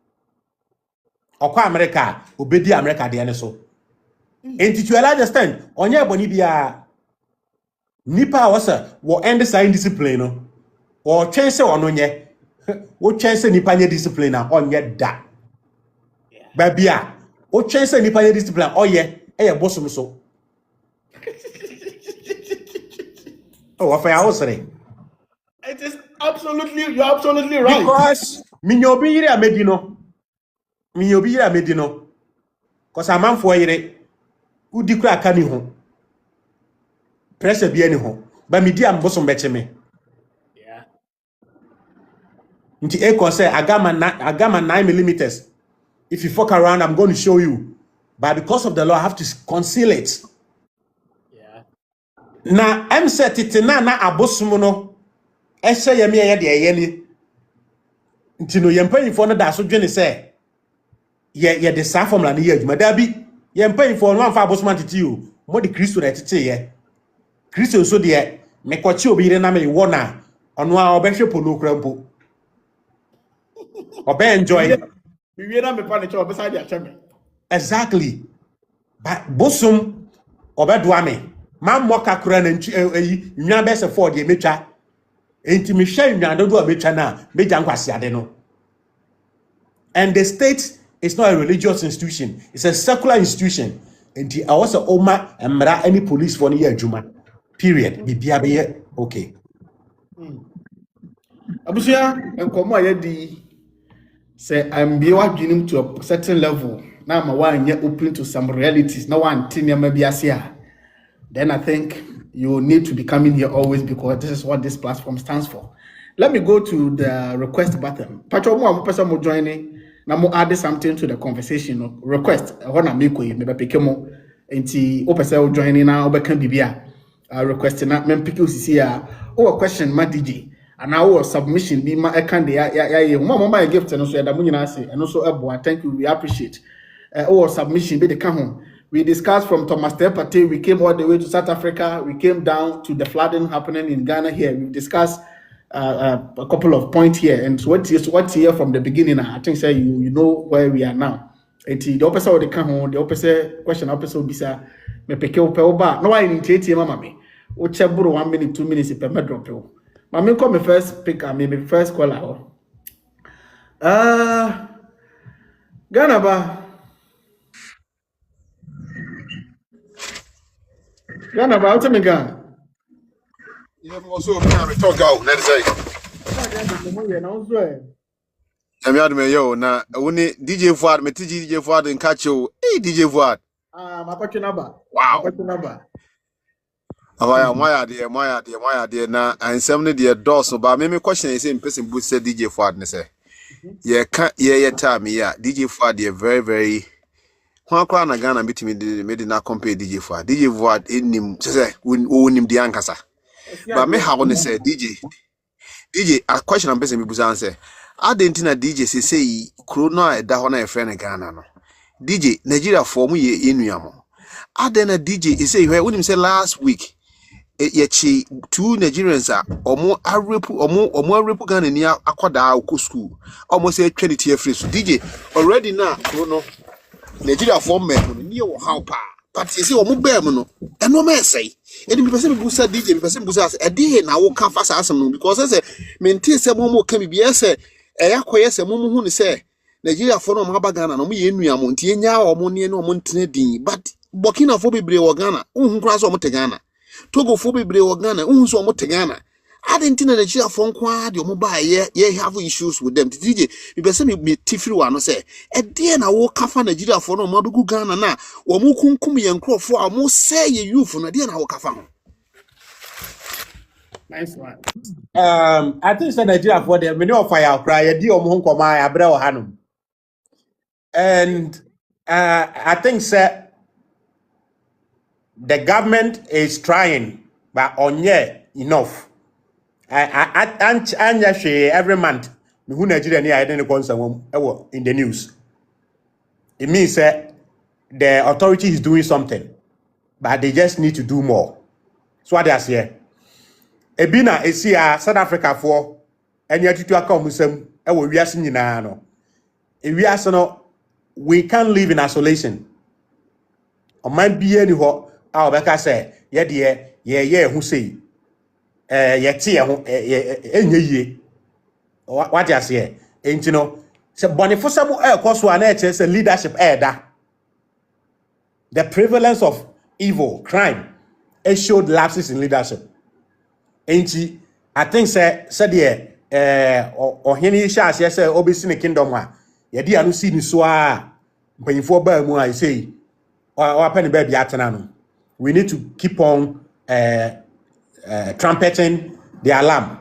Okwa America, obedi America de ne so. Enti to a large extent, onye boni bia nipa wasa wo end sign discipline no. Wo twense ono nye. Wo twense nipa nye discipline na onye da. Babia, wo twense nipa nye discipline oye eye bosom so. Oh, what I was saying. It is you're absolutely right. Because minyobi yire amedino. Because a man for yire udi kura aka ni ho. Pressure bi ani ho. Ba midi am bosom beche me. Yeah. Nti e say agama 9 millimeters. If you fuck around, I'm going to show you. But because of the law, I have to conceal it. na em set it na abosom no ehye ye me ye de ye ni nti no ye mpanyimfo no da so dwene se ye de sa formula na ye adwuma da bi ye mpanyimfo no amfa abosom antete o mo de Kristo na tete ye Kristo so de me kwachi obi re na me wo na ono a obehwe polo krampo obe enjoy we na me pa ne cho beside ya cheme. exactly but bosom obedoa me ma moka kura na yi nwa be se for de metwa enti me hwe nwa dodo a metwa na meja nkwase ade no. And the state is not a religious institution, it's a secular institution. And I was a Oma and any police for near Juma. Period. Bibia okay. Abusia enkomo ayedi say I'm be wadwenim to a certain level. Now my one yet open to some realities. No one thing maybe asia. Then I think you need to be coming here always because this is what this platform stands for. Let me go to the request button. Pacho mo person mo joining. Now mo add something to the conversation. Request. I wanna make we maybe pick mo. Enti o person joining now o can bibia. Request na men pick usisi ya. O question ma DJ. And now submission be ma can de ya mo gift and so ya da mo nyina ase. And also ebo. Thank you. We appreciate. Submission be the come home. We discussed from Thomas Partey, we came all the way to South Africa, we came down to the flooding happening in Ghana here. We discussed a couple of points here. And so what's here from the beginning, I think say you know where we are now. And the opposite of the come the opposite question opposite be say me peke oba. No I need mama me. O cheburu 1 minute, 2 minutes per me drop you. Mama call me first pick me first call out. Ghana ba. Ghana about me Ghana. Yeah, also we talk out. Let's say. I'm out me yo na woni DJ Fuad me tiji DJ Fuad in catch you. Hey DJ Fuad. My question number. Wow. My question number. My idea na ansem ne de doors ba me question is in person boot say DJ Fuad ne say. Yeah can yeah time yeah DJ Fuad is very very Kwa kwa na Ghana bitimi de na compare DJ Fuad. DJ Fuad enim say wonim di ankasa. But me how ne say DJ a question am person me busa answer. Adentina DJ say kro no a da ho na e friend Ghana no. DJ Nigeria form ye enuamo. Adena DJ say wonim say last week yechi two Nigerians are omo arepu Ghana ni akwada akọ school. Almost say 20 years free. So DJ already now kro no Nigeria form me ni wo how pa but you see omo bear no eno me say edi me person busa DJ me person busa e dey na wo ka fasa asem no because say maintain say mo ka bibia say e yakoye say mo hu ni say Nigeria for no ma ba Ghana no mo ye nuamo ntie nya omo ne no mo ntene din but Burkina Faso bebre wo Ghana unhu kra so omo te Ghana Togo for bebre wo Ghana unhu so omo te Ghana Adentina Nigeria for nkwa de omo ba ye have issues with them DJ me person me tifiri wa no say e dey na wo kafa Nigeria for no madugu Ghana na wo mo kunkum ye nkrofo a mo say ye youth no dey na wo kafa ho. Nice one. I think say Nigeria for them many of fire cry ye di omo nkoma ya bre o hanum. And I think say the government is trying but onye enough. Every month who Nigeria ni identity concern in the news. It means that the authority is doing something, but they just need to do more. So what they are saying. Ebina esi South Africa for any attitude akamusem ewo wiase nyina no. Wiase no we can't live in isolation. O man bie ni ho a obeka say ye de ye hu sei yeti ho enye yie what you say enti no se bonifo mu ekoso ana eche se leadership da the prevalence of evil crime it showed lapses in leadership enti I think say de ohene sha ase se obesi ne kingdom a ye de anu si ni so a mpanyifo ba mu a say o pen ba bia atena no we need to keep on trumpeting the alarm.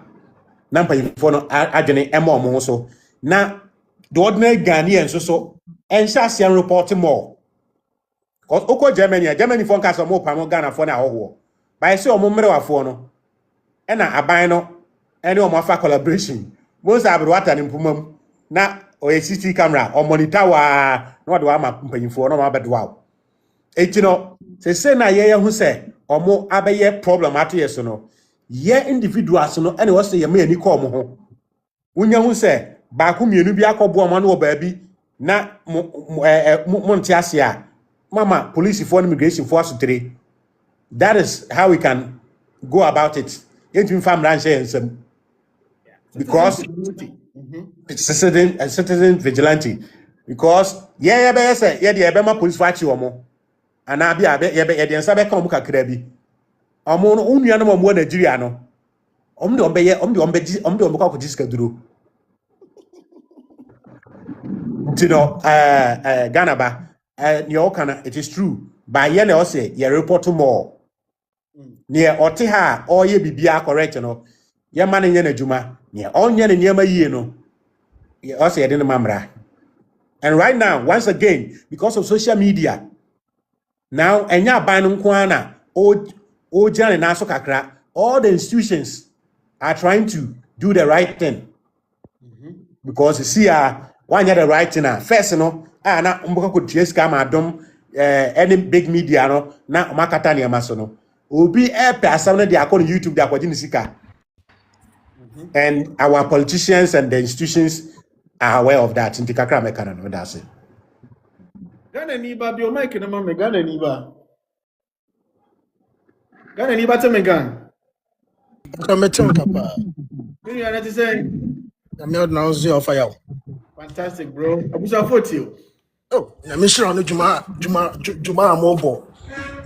Nampa for no adwene emo mo so. Na the ordinary Ghanaians so report more. Cause oko Germany for case mo pa mo Ghana for na ho. by say omo mmerewafo no e na aban no ene omo afa collaboration most abro wata ni mpumam na oye CCTV camera o monitor wa no de wa ma mpanyimfo no ma bedo wa eti no se na ye hu se omo abeye problem ato yeso no ye individuals no ene wo se ye ma ani ko omo ho wonya hu se ba ko mienu bi akobo omo no ba bi na mo ntiase a mama police for immigration force 3. That is how we can go about it. Into family and some because it's citizen vigilante. Because be say the Ebema police watch you more. And I be the answer come kakra bi. Omo no unua no mo Nigeria no. The ombe jiska duro. You know, Ghana ba it is true. By yene o say you report more. Near Otiha or ye bibia correct no. Ye man in Yenajuma, near all yen and Yama ye no. Ye also didn't mamra. And right now, once again, because of social media, now and ya banum kwana, old Jan and Nasokakra, all the institutions are trying to do the right thing. Because you see, one the right thing first, no, na umboka could chase come any big media no, na makatani amasono. Obi person they are calling YouTube they are watching sika. And our politicians and the institutions are aware of that. Inti kakra me kana no that's it. Ghana ni ba bi o mic na ma me Ghana ni ba. Ghana ni ba te me gan. Kametem papa. You are not say I'm not now zero fire. fantastic bro. Abusa 40. Oh, na me shira no juma amobo.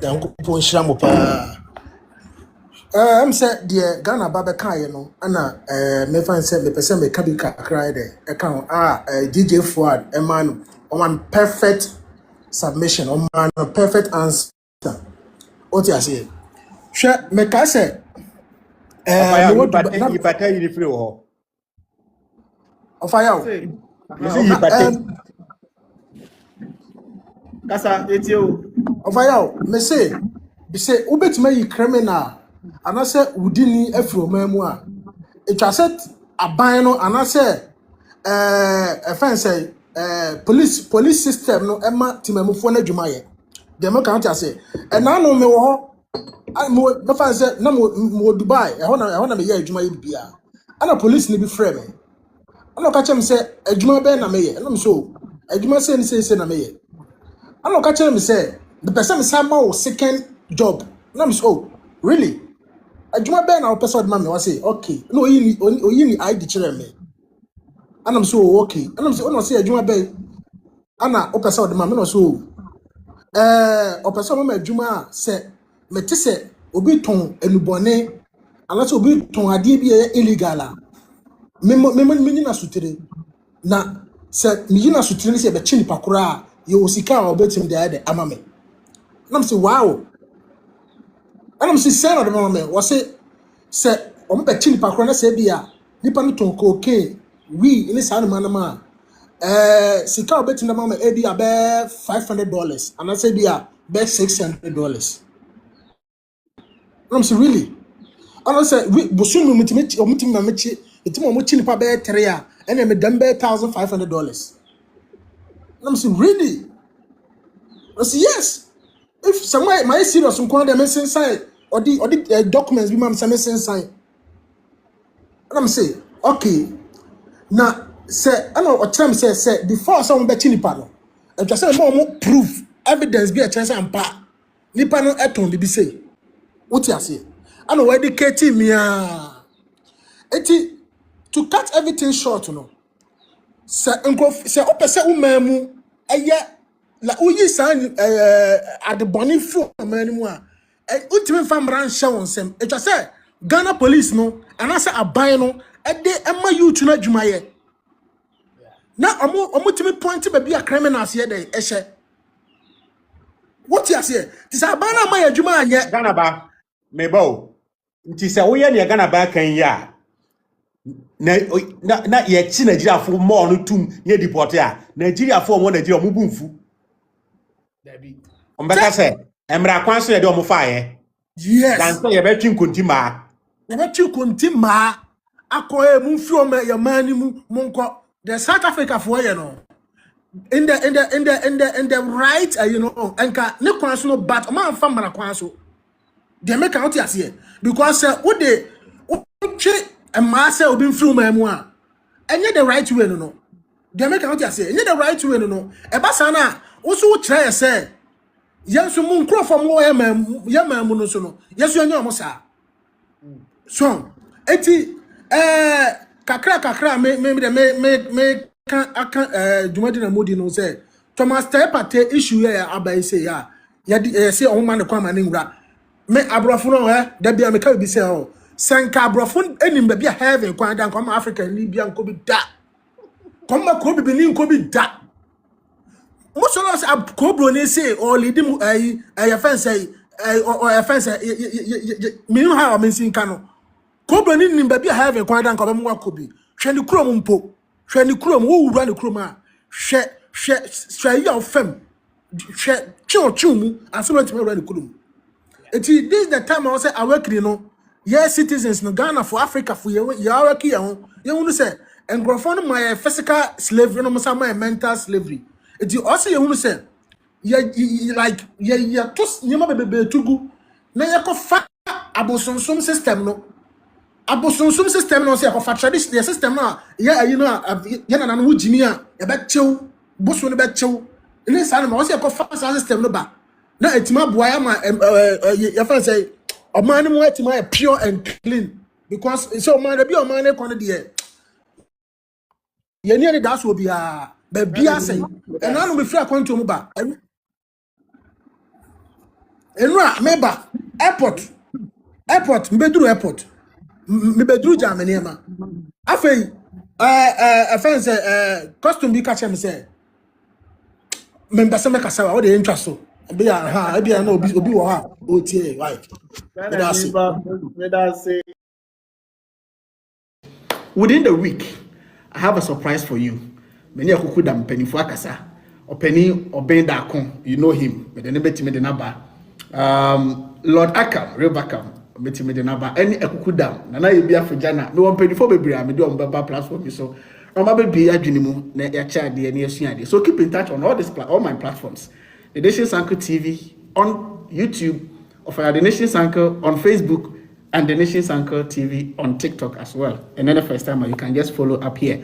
Ya nko shira mo pa. I'm say the Ghana baba kan no ana me fan say me person me ka bi kakra de. E kan DJ Fuad man on perfect submission on perfect answer. What you say? Sure me ka say You better you free ho. Fire. You see you better. Kasa etio. Fire. Me say ubetuma yi criminal anase udini afro mamu a etwa set aban no anase offense police system no ema timamufo na dwuma ye dem kan ta say na no me wo mo na fa say na mo Dubai e ho na me ye adwuma ye bia ana police ni bi frame me ana ka chem say adwuma be na me ye na me so adwuma say ni say na me ye ana ka chem say the person me say ma second job na me so really adwuma be na person ma me wa say okay no oyi ni ID chere me ana me so okay ana me say ona say adwuma be ana o person ma me no so o person ma adwuma say me te say obi ton enubone ana say obi ton ade bi illegal a me ni na sutere na say me na sutere say be chini pakura ye osika a obetim de ama me na me say wow ana me say say na de me wo say o be chini pakura na say bia nipa no ton cocaine we ni sa na ma sika obetim de ama e bia be $500 and I say bia be $600 na me say really and I say we bosun mutim na mechi etim o mo chini pa be 3 a and me dem be $1,500 na me say really I say yes if somewhere my serious nko na me sign or the documents be mam say sign and I'm say okay na say I know what time say before some be chinipa no e just say mo proof evidence be a chance ampa nipa no eton bi say what you say I know educating me eti to cut everything short no say ope say umamu eye la uyi san adeboni fu amanimu a ultimate famran hye wonsem e twa say Ghana police no anase aban no e de ema youth na adwumaye na omo timi point be bia criminals here dey ehye what you say this aban na ma adwuma anye Ghana ba me bo. Nti se wo ye ne Ghana ba kan ya. Na ye chi Nigeria fo mo no tum ye deport a Nigeria fo mo Nigeria mo bu mfu Dabi. ombeka se emra kwan so ye de omo fa ye Dan Yes. say you between kontima. Never too contima. Ako mumfio me your man munko. The South Africa for you know. In the right, you know, enka ne kwanso no but man fam na kwanso. They make out here because what they okay and master will be through my moi. And yet the right way no. They make out here. And yet the right way no. Ebasana also try say. Yes, mun crow from where man no so no. Yes, you know mosa. So eti kakra me kan aka dwumadi na modi no say Thomas Partey issue here abai say ya say on man kwa man ngura me abrofo no da bia me ka bi say o sanka abrofo enim ba bia heaven kwa dan kwa Africa ni bia nko bi da kwa ko bi ni nko bi da most of us ko bro ni say or lead mu fence or fence me no ha o men sin kano ko bro ni nim ba bia heaven kwa dan kwa mu akobi hwe ni krom mpo hwe ni krom wo wura ni krom a hwe ya ofem hwe chu mu asolati me wura ni krom. This is the time I say awakening no. Yes, citizens no Ghana for Africa for you awake ya ho. You want to say engrofo no my physical slavery no mo my mental slavery. It also you want to say like to nyama bebe tugu na ya ko fa abosonsom system no. Abosonsom system no say ko fa tradition the system no ya you know ya na no jimi a ya be chew boso no be chew. Ile sa no say ko fa system no ba. Na etima boya ma ya fa say oman mo etima pure and clean because so man be oman e kon de ye ni that's will be ba bia say and now me free account to mu ba enura meba airport mbeduru airport mbeduru Germany ma afei offense custom bi catch me say member say make asawa what dey interest so be ha be na obi wo ha o tie right Within the week, I have a surprise for you. Many akuku dam penny for akasa. Or penny or ben dakon. You know him. But the nebeti me the naba. Lord Akam, Rev Akam, beti me the naba. Any akuku dam. Nana yebia for jana. No one penny for baby. I me do on baba platform. So I'm a baby adwinimu na ya child the near suade. So keep in touch on all my platforms. The Nation Sanko TV on YouTube, or for the Nation Sanko on Facebook, and the Nation Anchor TV on TikTok as well. And then the first time you can just follow up here.